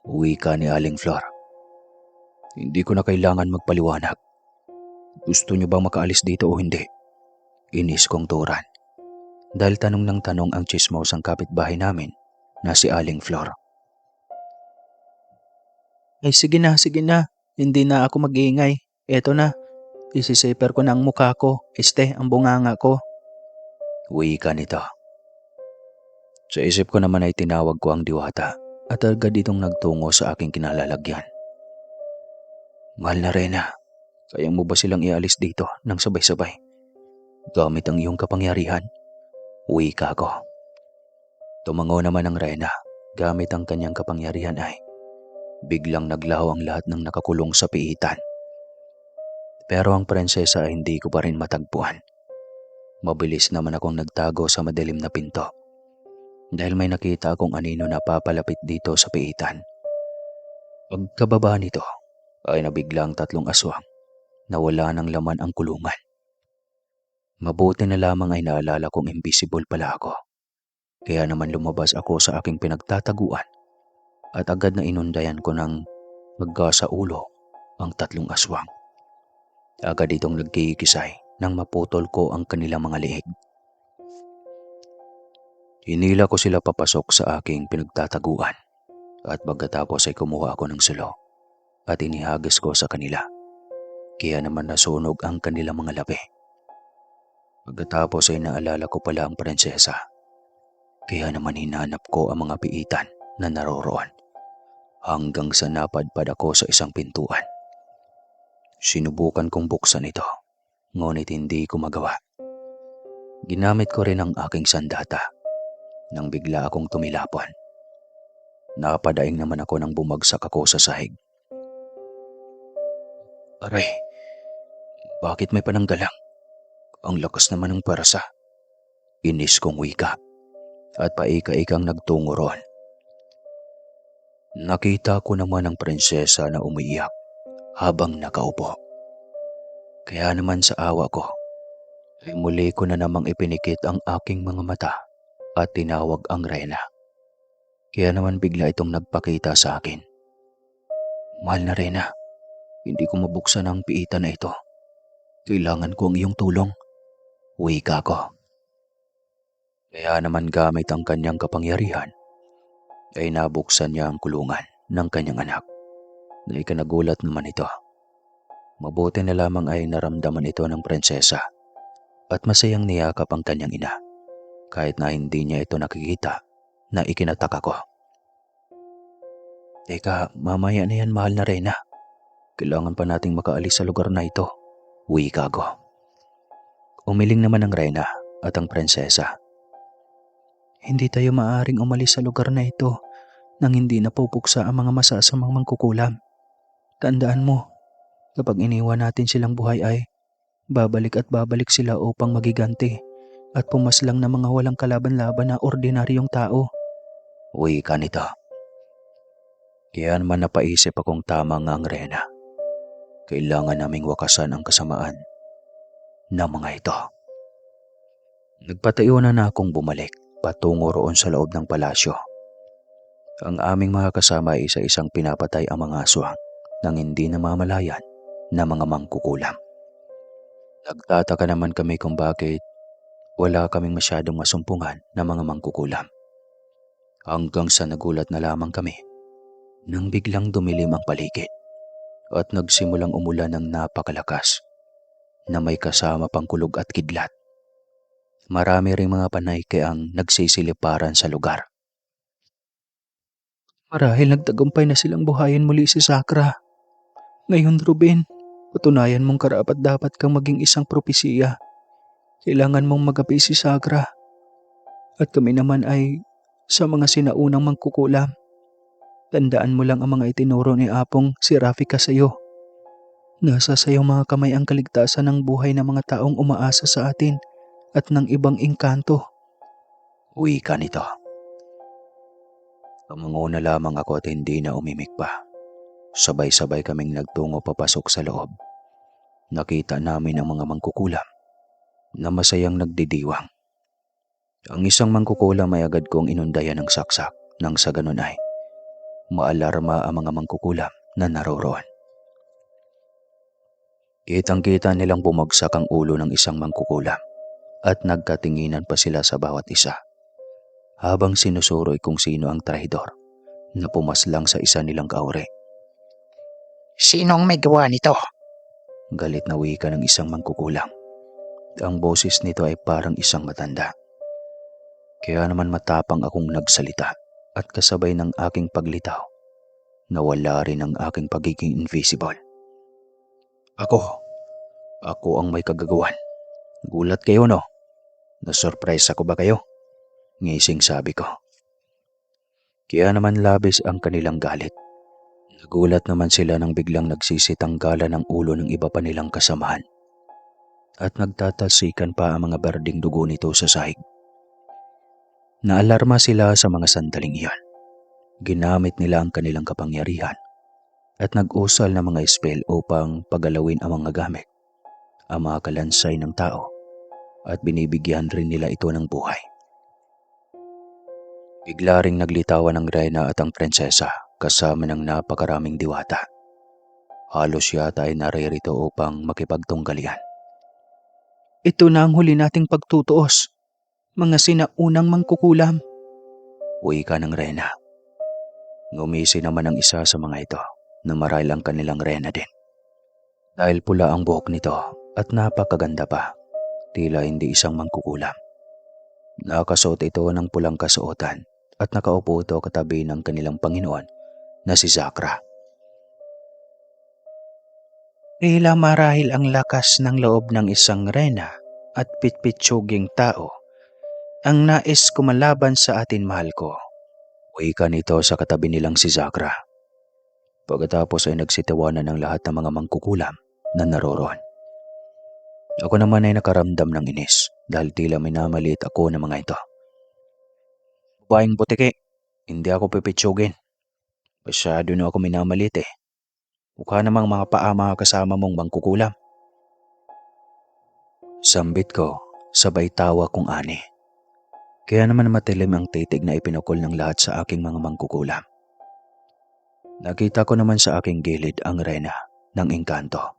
Uwi ka ni Aling Flor. Hindi ko na kailangan magpaliwanag. Gusto niyo bang makaalis dito o hindi? Inis kong turan. Dahil tanong ng tanong ang chismosang kapitbahay namin na si Aling Flor. Ay sige na. Hindi na ako mag-iingay. Eto na. Isisaper ko na ang mukha ko. Ang bunganga ko. Uwi ka nito. Sa isip ko naman ay tinawag ko ang diwata at agad itong nagtungo sa aking kinalalagyan. Mahal na Rena, kaya mo ba silang ialis dito ng sabay-sabay? Gamit ang iyong kapangyarihan, uwi ka ko. Tumango naman ang Rena, gamit ang kanyang kapangyarihan ay biglang naglaho ang lahat ng nakakulong sa piitan. Pero ang prinsesa ay hindi ko pa rin matagpuan. Mabilis naman akong nagtago sa madilim na pinto dahil may nakita akong anino na papalapit dito sa piitan. Pagkababa nito ay nabigla ang 3 aswang na wala ng laman ang kulungan. Mabuti na lamang ay naalala kong invisible pala ako. Kaya naman lumabas ako sa aking pinagtataguan at agad na inundayan ko ng magka sa ulo ang 3 aswang. Agad itong nagkikisay nang maputol ko ang kanilang mga leeg. Hinila ko sila papasok sa aking pinagtataguan at pagkatapos ay kumuha ako ng sulo at inihagis ko sa kanila. kaya naman nasunog ang kanilang mga labi. Pagkatapos ay naalala ko pala ang prinsesa, kaya naman hinanap ko ang mga piitan na naroroon hanggang sa napadpad ako sa isang pintuan. Sinubukan kong buksan ito, ngunit hindi ko magawa. Ginamit ko rin ang aking sandata nang bigla akong tumilapon. Napadaing naman ako nang bumagsak ako sa sahig. Aray, bakit may pananggalang? Ang lakas naman ng parasa. Inis kong wika at paika-ikang nagtungo roon. Nakita ko naman ang prinsesa na umiiyak habang nakaupo. Kaya naman sa awa ko, ay muli ko na namang ipinikit ang aking mga mata at tinawag ang reyna. Kaya naman bigla itong nagpakita sa akin. Mahal na reyna, hindi ko mabuksan ang piitan na ito. Kailangan ko ang iyong tulong. Wika ko. Kaya naman gamit ang kanyang kapangyarihan, ay nabuksan niya ang kulungan ng kanyang anak na ikanagulat naman ito. Mabuti na lamang ay naramdaman ito ng prinsesa at masayang niyakap ang kanyang ina kahit na hindi niya ito nakikita na ikinatak ako. Teka, mamaya na yan mahal na reyna. Kailangan pa nating makaalis sa lugar na ito. Wika ko. Umiling naman ang reyna at ang prinsesa. Hindi tayo maaaring umalis sa lugar na ito nang hindi napupuksa ang mga masasamang mangkukulam. Tandaan mo, kapag iniwan natin silang buhay ay babalik at babalik sila upang magiganti at pumaslang na mga walang kalaban-laban na ordinaryong tao. Wika nito. Kaya naman napaisip akong tama nga ang reyna. Kailangan naming wakasan ang kasamaan ng mga ito. Nagpatayunan na akong bumalik patungo roon sa loob ng palasyo. Ang aming mga kasama ay isa-isang pinapatay ang mga aswang nang hindi namamalayan na mga mangkukulam. Nagtataka naman kami kung bakit wala kaming masyadong masumpungan na mga mangkukulam. Hanggang sa nagulat na lamang kami nang biglang dumilim ang paligid at nagsimulang umulan ng napakalakas na may kasama pang kulog at kidlat. Marami ring mga panayke ang nagsisiliparan sa lugar. Marahil nagtagumpay na silang buhayin muli si Sakra. Ngayon, Ruben, patunayan mong karapat-dapat kang maging isang propesiya. Kailangan mong magapi si Sakra. At kami naman ay sa mga sinaunang mangkukulam. Tandaan mo lang ang mga itinuro ni Apong si Rafika sa iyo. Nasa sa iyong mga kamay ang kaligtasan ng buhay ng mga taong umaasa sa atin at ng ibang engkanto. Wika nito. Umunguna lamang ako at hindi na umimik pa. Sabay-sabay kaming nagtungo papasok sa loob. Nakita namin ang mga mangkukulam na masayang nagdidiwang. Ang isang mangkukulam ay agad kong inundayan ng saksak nang sa ganun ay maalarma ang mga mangkukulam na naroroon. Kitang-kita nilang bumagsak ang ulo ng isang mangkukulam at nagkatinginan pa sila sa bawat isa habang sinusuroy kung sino ang trahidor na pumaslang sa isa nilang kaure. Sinong may gawa nito? Galit na wika ng isang mangkukulam. Ang boses nito ay parang isang matanda. Kaya naman matapang akong nagsalita at kasabay ng aking paglitaw, nawala rin ang aking pagiging invisible. Ako ang may kagagawan. Gulat kayo no? Nasurprise ako ba kayo? Ngising sabi ko. Kaya naman labis ang kanilang galit. Nagulat naman sila nang biglang nagsisitanggalan ng ulo ng iba pa nilang kasamahan. At nagtatalsikan pa ang mga berding dugo nito sa sahig. Naalarma sila sa mga sandaling iyon. Ginamit nila ang kanilang kapangyarihan at nag-usal ng mga spell upang pagalawin ang mga gamit, ang mga kalansay ng tao, at binibigyan rin nila ito ng buhay. Bigla ring naglitawan ng reyna at ang prinsesa kasama ng napakaraming diwata. Halos yata ay naririto upang makipagtunggalian. Ito na ang huli nating pagtutuos, mga sinaunang mangkukulam. Wika ng reyna. Ngumisi naman ang isa sa mga ito na marahil ang kanilang reyna din. Dahil pula ang buhok nito at napakaganda pa, tila hindi isang mangkukulam. Nakasuot ito ng pulang kasuotan at nakaupo ito katabi ng kanilang Panginoon na si Zakra. Tila marahil ang lakas ng loob ng isang reyna at pitpitsuging tao ang nais kumalaban sa atin, mahal ko. Wika nito sa katabi nilang si Zakra. Pagkatapos ay nagsitawanan ng lahat ng mga mangkukulam na naroroon. Ako naman ay nakaramdam ng inis dahil tila minamaliit ako ng mga ito. Babaeng butiki, hindi ako pipitsugin. Masyado na ako minamaliit eh. Mukha namang mga paa mga kasama mong mangkukulam. Sambit ko, sabay tawa kong ani. Kaya naman matilim ang titig na ipinukol ng lahat sa aking mga mangkukulam. Nakita ko naman sa aking gilid ang reyna ng engkanto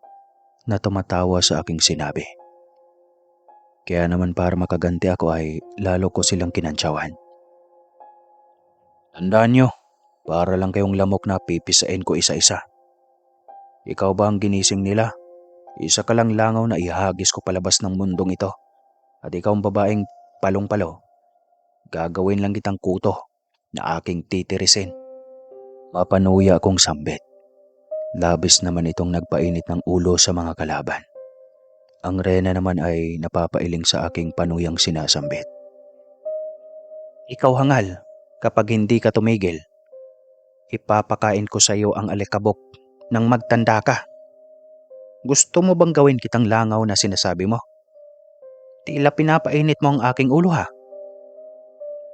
na tumatawa sa aking sinabi. Kaya naman para makaganti ako ay lalo ko silang kinantsawan. Tandaan nyo, para lang kayong lamok na pipisain ko isa-isa. Ikaw ba ang ginising nila? Isa ka lang langaw na ihagis ko palabas ng mundong ito. At ikaw ang babaeng palong-palo. Gagawin lang kitang kuto na aking titirisin. Mapanuya akong sambit. Labis naman itong nagpainit ng ulo sa mga kalaban. Ang reyna naman ay napapailing sa aking panuyang sinasambit. Ikaw hangal, kapag hindi ka tumigil, ipapakain ko sa iyo ang alikabok nang magtanda ka. Gusto mo bang gawin kitang langaw na sinasabi mo? Tila pinapainit mo ang aking ulo ha.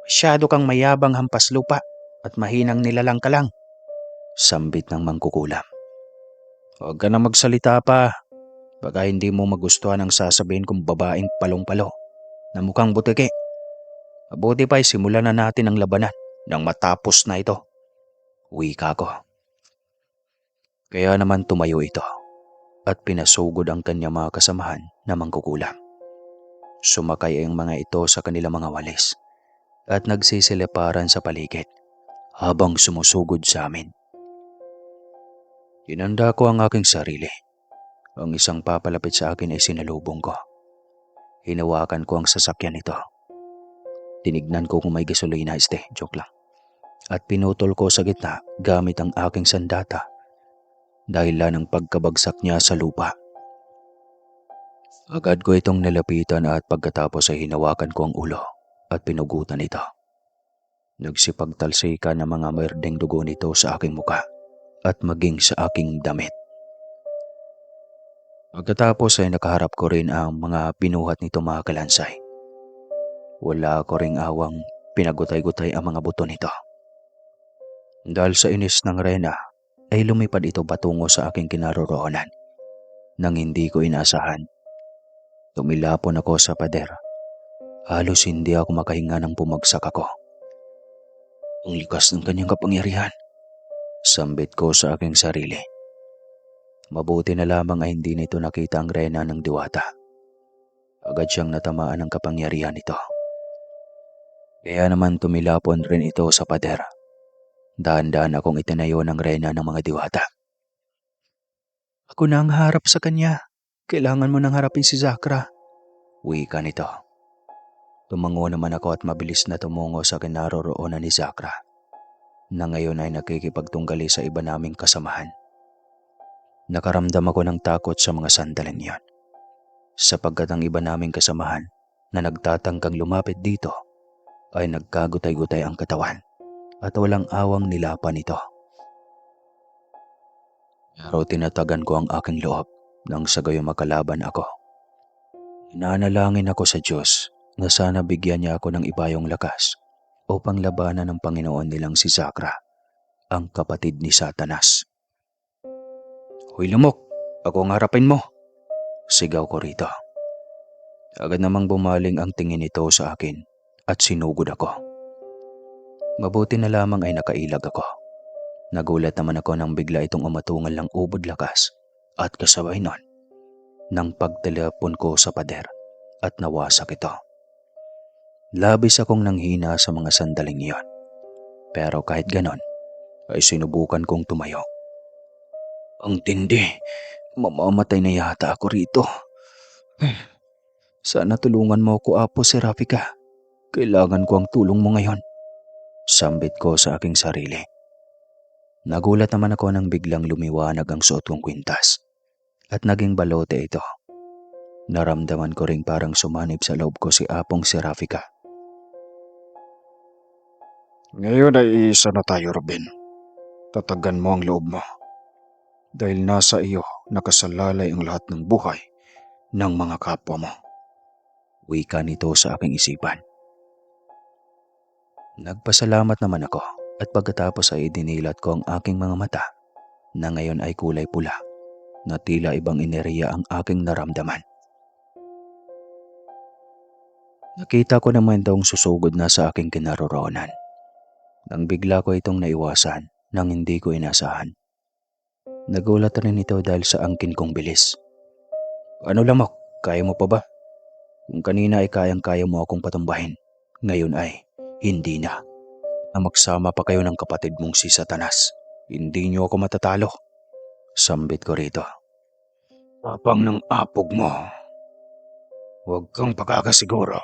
Masyado kang mayabang hampas lupa at mahinang nilalang ka lang. Sambit ng mangkukulam. Huwag ka na magsalita pa. Baka hindi mo magustuhan ang sasabihin kong babaeng palong-palo na mukhang butiki. Mabuti pa ay simulan na natin ang labanan nang matapos na ito. Wika ko. Kaya naman tumayo ito at pinasugod ang kanyang mga kasamahan na mangkukulam. Sumakay ang mga ito sa kanilang mga walis at nagsisileparan sa paligid habang sumusugod sa amin. Inanda ko ang aking sarili. Ang isang papalapit sa akin ay sinalubong ko. Hinawakan ko ang sasakyan nito. Tinignan ko kung may gasolina, joke lang. At pinutol ko sa gitna gamit ang aking sandata dahil ng pagkabagsak niya sa lupa. Agad ko itong nalapitan at pagkatapos ay hinawakan ko ang ulo at pinugutan ito. Nagsipagtalsikan ng mga merdeng dugo nito sa aking muka at maging sa aking damit. Pagkatapos ay nakaharap ko rin ang mga pinuhat nito mga kalansay. Wala ko ring awang pinagutay-gutay ang mga buto nito. Dahil sa inis ng reyna ay lumipad ito patungo sa aking kinaroroonan nang hindi ko inasahan. Tumilapon ako sa pader. Halos hindi ako makahinga nang bumagsak ako. Ang likas ng kanyang kapangyarihan. Sambit ko sa aking sarili. Mabuti na lamang ay hindi nito nakita ang reyna ng diwata. Agad siyang natamaan ng kapangyarihan nito. Kaya naman tumilapon rin ito sa pader. Dahan-dahan akong itinayo ng reyna ng mga diwata. Ako na ang harap sa kanya. Kailangan mo nang harapin si Zakra. Wika nito. Tumango naman ako at mabilis na tumungo sa kinaroroonan ni Zakra na ngayon ay nakikipagtunggali sa iba naming kasamahan. Nakaramdam ako ng takot sa mga sandaling iyon sapagkat ang iba naming kasamahan na nagtatangkang lumapit dito ay nagkagutay-gutay ang katawan at walang awang nilapan ito. Pero tinatagan ko ang aking loob nang sa gayon makalaban ako. Nanalangin ako sa Diyos na sana bigyan niya ako ng ibayong lakas upang labanan ng Panginoon nilang si Zakra, ang kapatid ni Satanas. Hoy lumok, ako ang harapin mo. Sigaw ko rito. Agad namang bumaling ang tingin nito sa akin at sinugod ako. Mabuti na lamang ay nakailag ako. Nagulat naman ako nang bigla itong umatungal ng ubod lakas at kasabay nun nang pagtelepon ko sa pader at nawasak ito. Labis akong nanghina sa mga sandaling iyon. Pero kahit ganon ay sinubukan kong tumayo. Ang tindi, Mamamatay na yata ako rito. Eh, sana tulungan mo ako, Apo Serafika. Kailangan ko ang tulong mo ngayon. Sambit ko sa aking sarili. Nagulat naman ako nang biglang lumiwanag ang suot kong kwintas. At naging balote ito. Naramdaman ko ring parang sumanib sa loob ko si Apong Serafika. Ngayon ay isa na tayo, Robin. Tatagan mo ang loob mo. Dahil nasa iyo nakasalalay ang lahat ng buhay ng mga kapwa mo. Wika nito sa aking isipan. Nagpasalamat naman ako at pagkatapos ay idinilat ko ang aking mga mata na ngayon ay kulay pula na tila ibang enerhiya ang aking naramdaman. Nakita ko naman daw susugod na sa aking kinaroroonan. Nang bigla ko itong naiwasan nang hindi ko inasahan. Nagulat rin ito dahil sa angkin kong bilis. Ano lamok, kaya mo pa ba? Kung kanina ay kayang-kaya mo akong patumbahin, ngayon ay hindi na. Na magsama pa kayo ng kapatid mong si Satanas. Hindi niyo ako matatalo. Sambit ko rito. Tapang ng apog mo. Huwag kang pagkakasiguro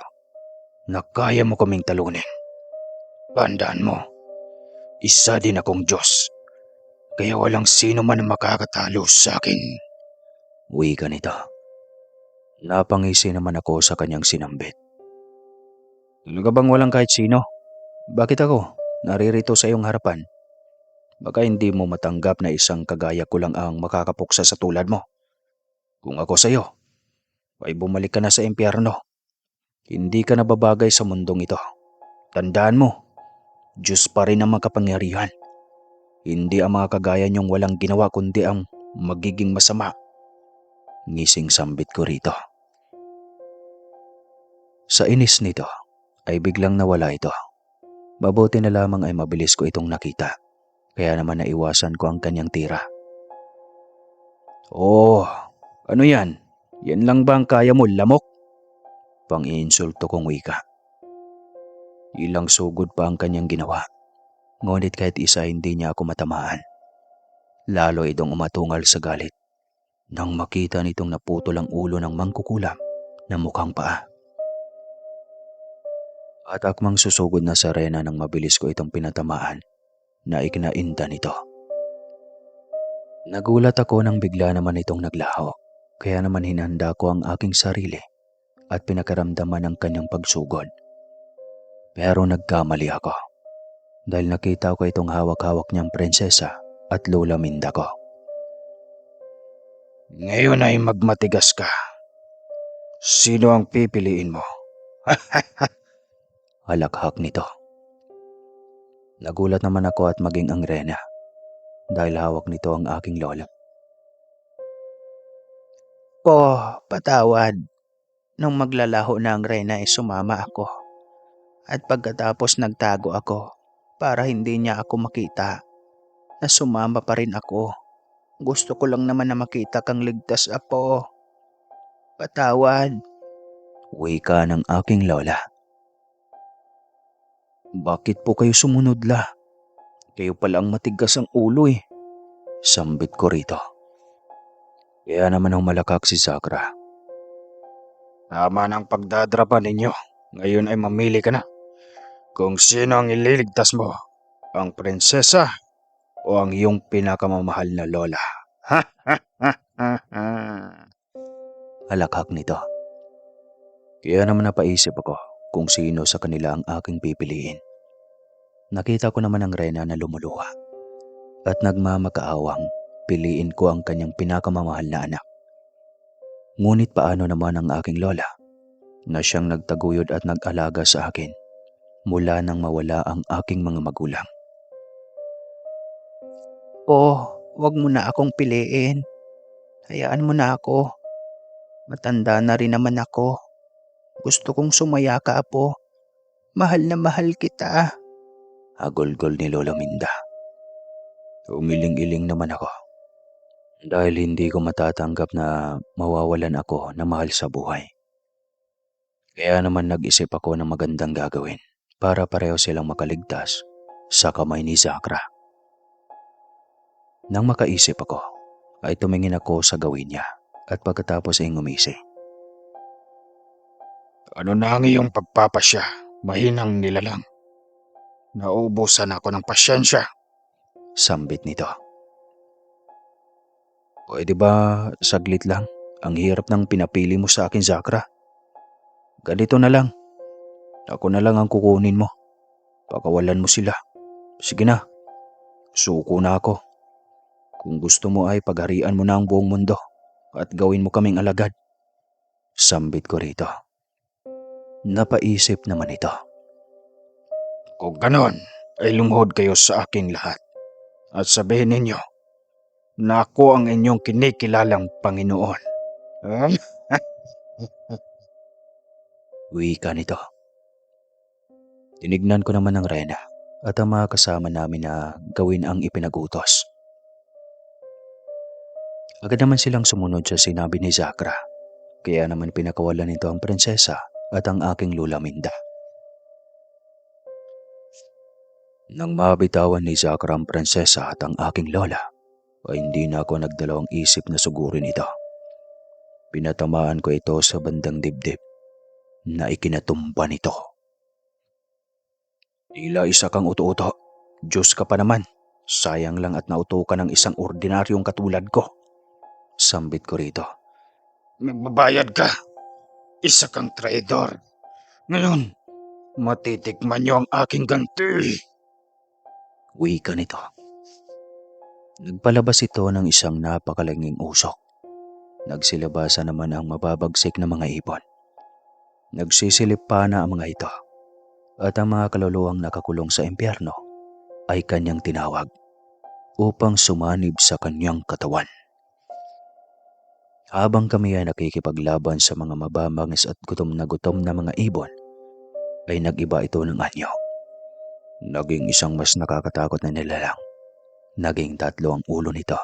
na kaya mo kaming talunin. Tandaan mo, isa din akong Diyos. Kaya walang sino man ang makakatalo sa akin. Wika nito. Napangisi naman ako sa kanyang sinambit. Talaga bang walang kahit sino? Bakit ako naririto sa iyong harapan? Baka hindi mo matanggap na isang kagaya ko lang ang makakapuksa sa tulad mo. Kung ako sa iyo, ay bumalik ka na sa impyerno. Hindi ka nababagay sa mundong ito. Tandaan mo, Diyos pa rin ang makapangyarihan. Hindi ang mga kagaya niyong walang ginawa kundi ang magiging masama. Ngising sambit ko rito. Sa inis nito ay biglang nawala ito. Mabuti na lamang ay mabilis ko itong nakita. Kaya naman naiwasan ko ang kanyang tira. Oh, ano yan? Yan lang ba ang kaya mo, lamok? Pang-iinsulto kong wika. Ilang sugod pa ang kanyang ginawa. Ngunit kahit isa hindi niya ako matamaan. Lalo itong umatungal sa galit. Nang makita nitong naputol ang ulo ng mangkukulam na mukhang paa. At akmang susugod na sa arena nang mabilis ko itong pinatamaan na ikinainda nito. Nagulat ako nang bigla naman itong naglaho. Kaya naman hinanda ko ang aking sarili at pinakaramdaman ang kanyang pagsugod. Pero nagkamali ako dahil nakita ko itong hawak-hawak niyang prinsesa at Lola Minda ko. Ngayon ay magmatigas ka. Sino ang pipiliin mo? Halakhak nito. Nagulat naman ako at maging ang rena dahil hawak nito ang aking lola. Patawad. Nung maglalaho na ang reyna ay sumama ako. At pagkatapos nagtago ako para hindi niya ako makita. Na sumama pa rin ako. Gusto ko lang naman na makita kang ligtas, Apo. Patawad. Wika ng aking lola. Bakit po kayo sumunod la? Kayo pala ang matigas ang ulo eh. Sambit ko rito. Kaya naman humalakak si Sakra. Tama ng pagdadrapa ninyo. Ngayon ay mamili ka na. Kung sino ang ililigtas mo, ang prinsesa o ang iyong pinakamamahal na lola. Ha ha ha ha ha. Halakhak nito. Kaya naman napaisip ako kung sino sa kanila ang aking pipiliin. Nakita ko naman ang rena na lumuluha at nagmamakaawang piliin ko ang kanyang pinakamamahal na anak. Ngunit paano naman ang aking lola na siyang nagtaguyod at nag-alaga sa akin mula nang mawala ang aking mga magulang. Wag mo na akong piliin. Hayaan mo na ako. Matanda na rin naman ako. Gusto kong sumaya ka, Apo. Mahal na mahal kita. Hagulgol ni Lola Minda. Umiling-iling naman ako dahil hindi ko matatanggap na mawawalan ako na mahal sa buhay. Kaya naman nag-isip ako ng magandang gagawin para pareho silang makaligtas sa kamay ni Sakra. Nang makaisip ako, ay tumingin ako sa gawin niya at pagkatapos ay ngumisi. Ano na ang iyong pagpapasya? Mahinang nilalang. Nauubusan ako ng pasyensya. Sambit nito. Pwede ba saglit lang? Ang hirap ng pinapili mo sa akin, Zakra. Ganito na lang. Ako na lang ang kukunin mo. Pakawalan mo sila. Sige na. Suko na ako. Kung gusto mo ay pagharian mo na ang buong mundo at gawin mo kaming alagad. Sambit ko rito. Napaisip naman ito. Kung ganon, ay lumuhod kayo sa aking lahat. At sabihin ninyo na ako ang inyong kinikilalang Panginoon. Wika nito. Tinignan ko naman ang Rena at ang mga kasama namin na gawin ang ipinagutos. Agad naman silang sumunod sa sinabi ni Zakra. Kaya naman pinakawalan nito ang prinsesa at ang aking Lula Minda. Nang mabitawan ni Zakra ang prinsesa at ang aking lola, ay hindi na ako nagdalawang isip na sugurin ito. Pinatamaan ko ito sa bandang dibdib na ikinatumba nito. Tila isa kang uto-uto. Diyos ka pa naman. Sayang lang at nauto ka ng isang ordinaryong katulad ko. Sambit ko rito. Magbabayad ka. Isa kang traidor. Ngayon, matitikman niyo ang aking ganti. Wika nito. Nagpalabas ito ng isang napakalanging usok. Nagsilabasa naman ang mababagsik na mga ibon. Nagsisilip pa na ang mga ito. At ang mga kaluluwang nakakulong sa impyerno ay kanyang tinawag upang sumanib sa kanyang katawan. Habang kami ay nakikipaglaban sa mga mababangis at gutom na mga ibon, ay nag-iba ito ng anyo. Naging isang mas nakakatakot na nilalang. Naging 3 ang ulo nito.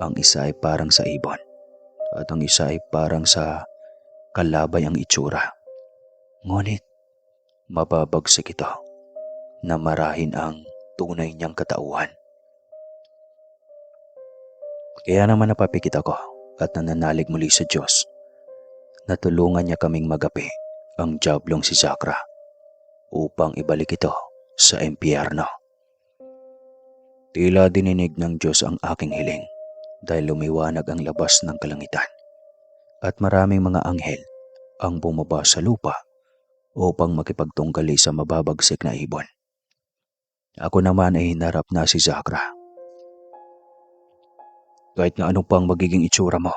Ang isa ay parang sa ibon at ang isa ay parang sa kalabay ang itsura. Ngunit mababagsik ito na marahin ang tunay niyang katauhan. Kaya naman napapikit ako at nananalig muli sa Diyos na tulungan niya kaming magapi ang diablong si Zakra upang ibalik ito sa impyerno. Tila dininig ng Diyos ang aking hiling dahil lumiwanag ang labas ng kalangitan at maraming mga anghel ang bumaba sa lupa upang makipagtunggali sa mababagsik na ibon. Ako naman ay hinarap na si Zakra. Kahit na anong pang magiging itsura mo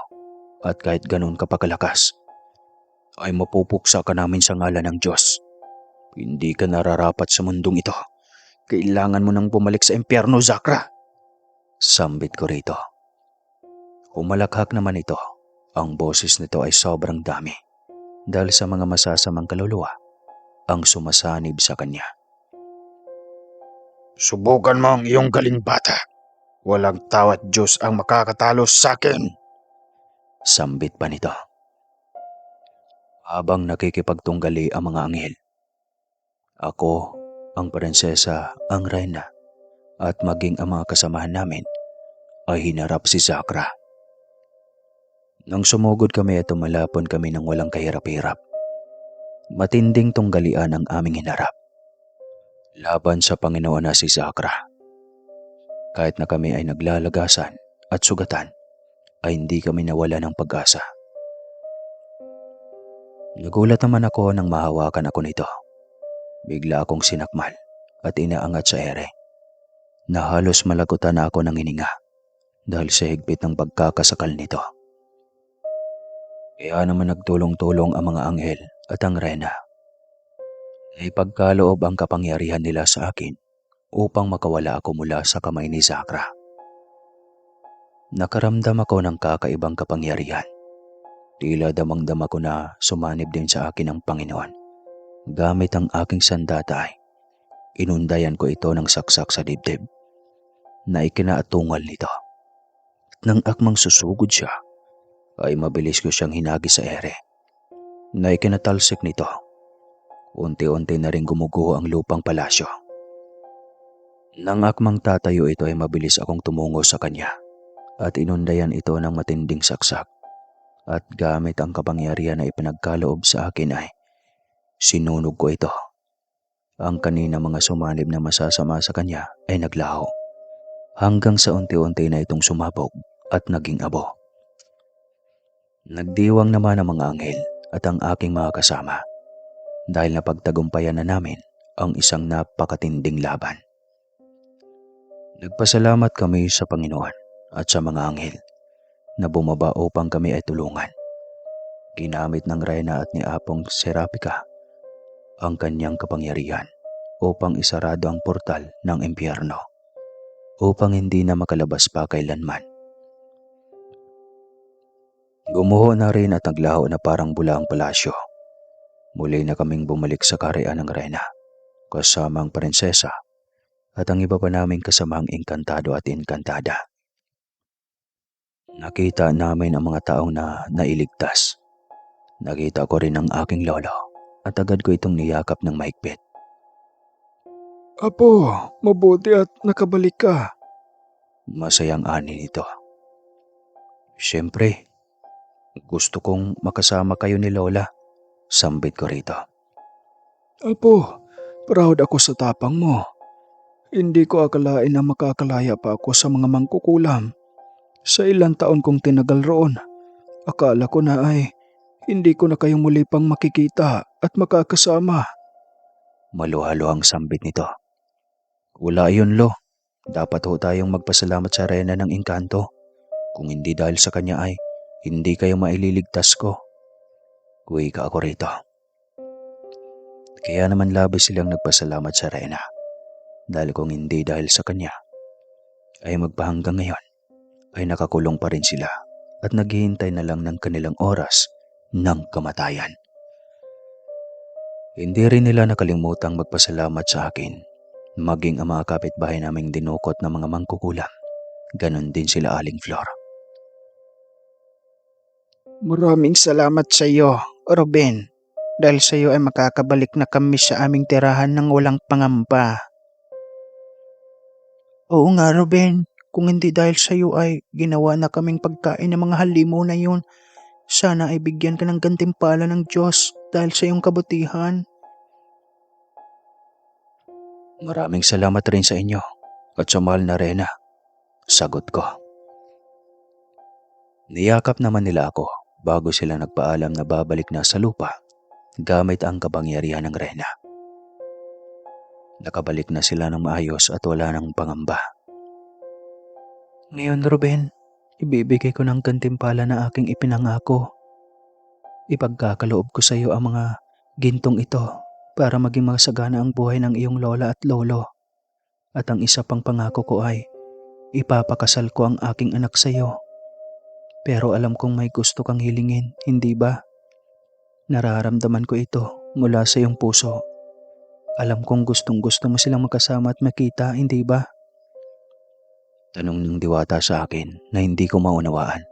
at kahit ganun ka pa kalakas, ay mapupuksa ka namin sa ngalan ng Diyos. Hindi ka nararapat sa mundong ito. Kailangan mo nang bumalik sa impyerno, Zakra. Sambit ko rito. Humalakhak naman ito. Ang boses nito ay sobrang dami dahil sa mga masasamang kaluluwa ang sumasanib sa kanya. Subukan mo ang iyong galing bata. Walang tawat Diyos ang makakatalo sa akin. Sambit pa nito. Habang nakikipagtunggali ang mga anghel, ako, ang prinsesa, ang reyna, at maging ang mga kasamahan namin ay hinarap si Zakra. Nang sumugod kami at tumalapon kami ng walang kahirap-hirap, matinding tunggalian ang aming hinarap. Laban sa Panginoon na si Zakra. Kahit na kami ay naglalagasan at sugatan, ay hindi kami nawala ng pag-asa. Nagulat naman ako nang mahawakan ako nito. Bigla akong sinakmal at inaangat sa ere na halos malagutan na ako ng hininga dahil sa higpit ng pagkakasakal nito. Kaya naman nagtulong-tulong ang mga anghel at ang reyna. Naipagkaloob ang kapangyarihan nila sa akin upang makawala ako mula sa kamay ni Zakra. Nakaramdam ako ng kakaibang kapangyarihan. Tila damang-dama ko na sumanib din sa akin ang Panginoon. Gamit ang aking sandata ay inundayan ko ito ng saksak sa dibdib na ikinaatungal nito. Nang akmang susugod siya, ay mabilis ko siyang hinagi sa ere na ikinatalsik nito. Unti-unti na rin gumuguho ang lupang palasyo. Nang akmang tatayo ito ay mabilis akong tumungo sa kanya at inundayan ito ng matinding saksak. At gamit ang kapangyarihan na ipinagkaloob sa akin ay sinunog ko ito. Ang kanina mga sumanib na masasama sa kanya ay naglaho, hanggang sa unti-unti na itong sumabog at naging abo. Nagdiwang naman ang mga anghel at ang aking mga kasama dahil napagtagumpayan na namin ang isang napakatinding laban. Nagpasalamat kami sa Panginoon at sa mga anghel na bumaba upang kami ay tulungan. Ginamit ng Reyna at ni Apong Serapika ang kanyang kapangyarihan upang isarado ang portal ng impyerno upang hindi na makalabas pa kailanman. Gumuho na rin at naglaho na parang bula ang palasyo. Muli na kaming bumalik sa kaharian ng Reyna kasama ang prinsesa at ang iba pa naming kasamang engkantado at engkantada. Nakita namin ang mga taong na nailigtas. Nakita ko rin ang aking lolo at agad ko itong niyakap ng mahigpit. Apo, mabuti at nakabalik ka. Masayang ani nito. Siyempre, gusto kong makasama kayo ni Lola. Sambit ko rito. Apo, proud ako sa tapang mo. Hindi ko akalain na makakalaya pa ako sa mga mangkukulam. Sa ilang taon kong tinagal roon, akala ko na ay hindi ko na kayo muli pang makikita at makakasama. Maluhalo ang sambit nito. Wala yun, Lo. Dapat ho tayong magpasalamat sa Reyna ng engkanto. Kung hindi dahil sa kanya ay hindi kayo maililigtas ko. Wika ako rito. Kaya naman labis silang nagpasalamat sa Reyna. Dahil kung hindi dahil sa kanya, ay magpahanggang ngayon ay nakakulong pa rin sila at naghihintay na lang ng kanilang oras ng kamatayan. Hindi rin nila nakalimutang magpasalamat sa akin, maging ang mga kapitbahay naming dinukot ng mga mangkukulam. Ganon din sila Aling Flor. Maraming salamat sa iyo, Ruben. Dahil sa iyo ay makakabalik na kami sa aming tirahan ng walang pangamba. Oo nga, Ruben. Kung hindi dahil sa iyo ay ginawa na kaming pagkain ng mga halimaw na yun. Sana ay bigyan ka ng gantimpala ng Diyos dahil sa iyong kabutihan. Maraming salamat rin sa inyo at sa mahal na Reyna. Sagot ko. Niyakap naman nila ako bago sila nagpaalam na babalik na sa lupa gamit ang kapangyarihan ng Reyna. Nakabalik na sila ng maayos at wala nang pangamba. Ngayon, Ruben, ibibigay ko ng gantimpala na aking ipinangako. Ipagkakaloob ko sa iyo ang mga gintong ito para maging masagana ang buhay ng iyong lola at lolo. At ang isa pang pangako ko ay ipapakasal ko ang aking anak sa iyo. Pero alam kong may gusto kang hilingin, hindi ba? Nararamdaman ko ito mula sa iyong puso. Alam kong gustong gusto mo silang magkasama at makita, hindi ba? Tanong ng diwata sa akin na hindi ko maunawaan.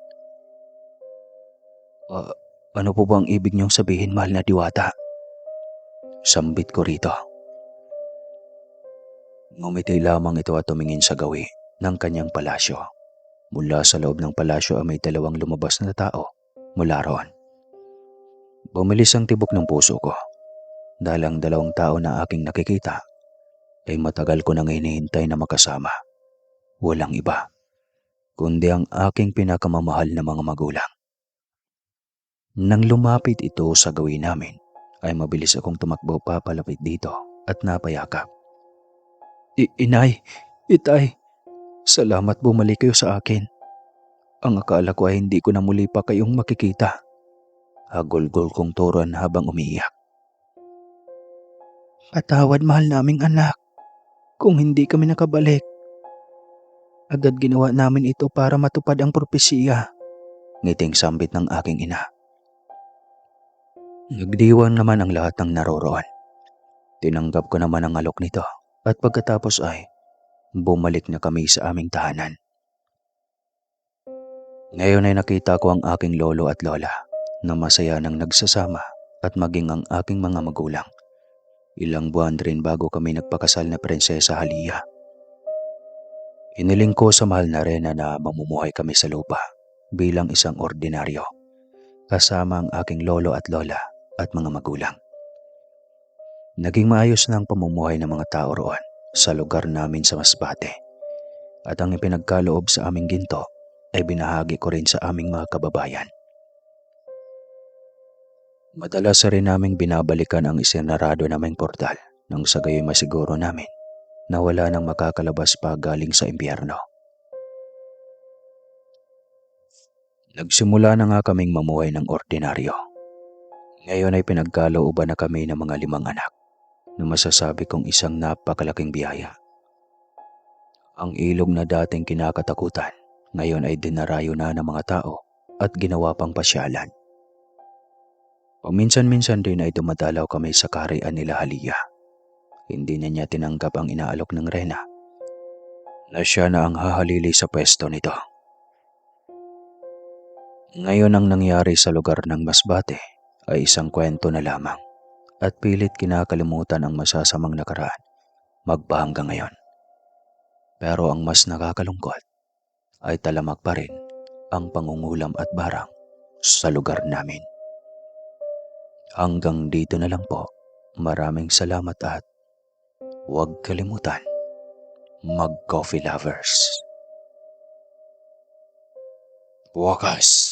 Ano po ba ang ibig niyong sabihin, mahal na diwata? Sambit ko rito. Ngumiti lamang ito at tumingin sa gawi ng kanyang palasyo. Mula sa loob ng palasyo ay may dalawang lumabas na tao mula roon. Bumilis ang tibok ng puso ko dahil ang dalawang tao na aking nakikita ay matagal ko nang hinihintay na makasama. Walang iba, kundi ang aking pinakamamahal na mga magulang. Nang lumapit ito sa gawin namin, ay mabilis akong tumakbo papalapit dito at napayakap. Inay, itay, salamat bumalik kayo sa akin. Ang akala ko ay hindi ko na muli pa kayong makikita. Hagulgol kong turon habang umiiyak. Patawad, mahal naming anak. Kung hindi kami nakabalik, agad ginawa namin ito para matupad ang propesiya. Ngiting sambit ng aking ina. Nagdiwang naman ang lahat ng naroroon. Tinanggap ko naman ang alok nito at pagkatapos ay bumalik na kami sa aming tahanan. Ngayon ay nakita ko ang aking lolo at lola na masaya nang nagsasama at maging ang aking mga magulang. Ilang buwan rin bago kami nagpakasal na Prinsesa Halia. Iniling ko sa mahal na Rena na mamumuhay kami sa lupa bilang isang ordinaryo, kasama ang aking lolo at lola at mga magulang. Naging maayos na ang pamumuhay ng mga tao roon sa lugar namin sa Masbate, at ang ipinagkaloob sa aming ginto ay binahagi ko rin sa aming mga kababayan. Madalas rin naming binabalikan ang isinarado naming portal nang sa gayoy masiguro namin na wala nang makakalabas pa galing sa impyerno. Nagsimula na nga kaming mamuhay ng ordinaryo. Ngayon ay pinagkalooban na kami ng mga 5 anak na masasabi kong isang napakalaking biyaya. Ang ilog na dating kinakatakutan, ngayon ay dinarayo na ng mga tao at ginawa pang pasyalan. Paminsan-minsan din ay dumadalaw kami sa kaharian nila Halia. Hindi na niya tinanggap ang inaalok ng Rena na siya na ang hahalili sa pwesto nito. Ngayon ang nangyari sa lugar ng Masbate ay isang kwento na lamang at pilit kinakalimutan ang masasamang nakaraan magpahanggang ngayon. Pero ang mas nakakalungkot ay talamak pa rin ang pangungulam at barang sa lugar namin. Hanggang dito na lang po. Maraming salamat at huwag kalimutan mag-coffee lovers. Wakas.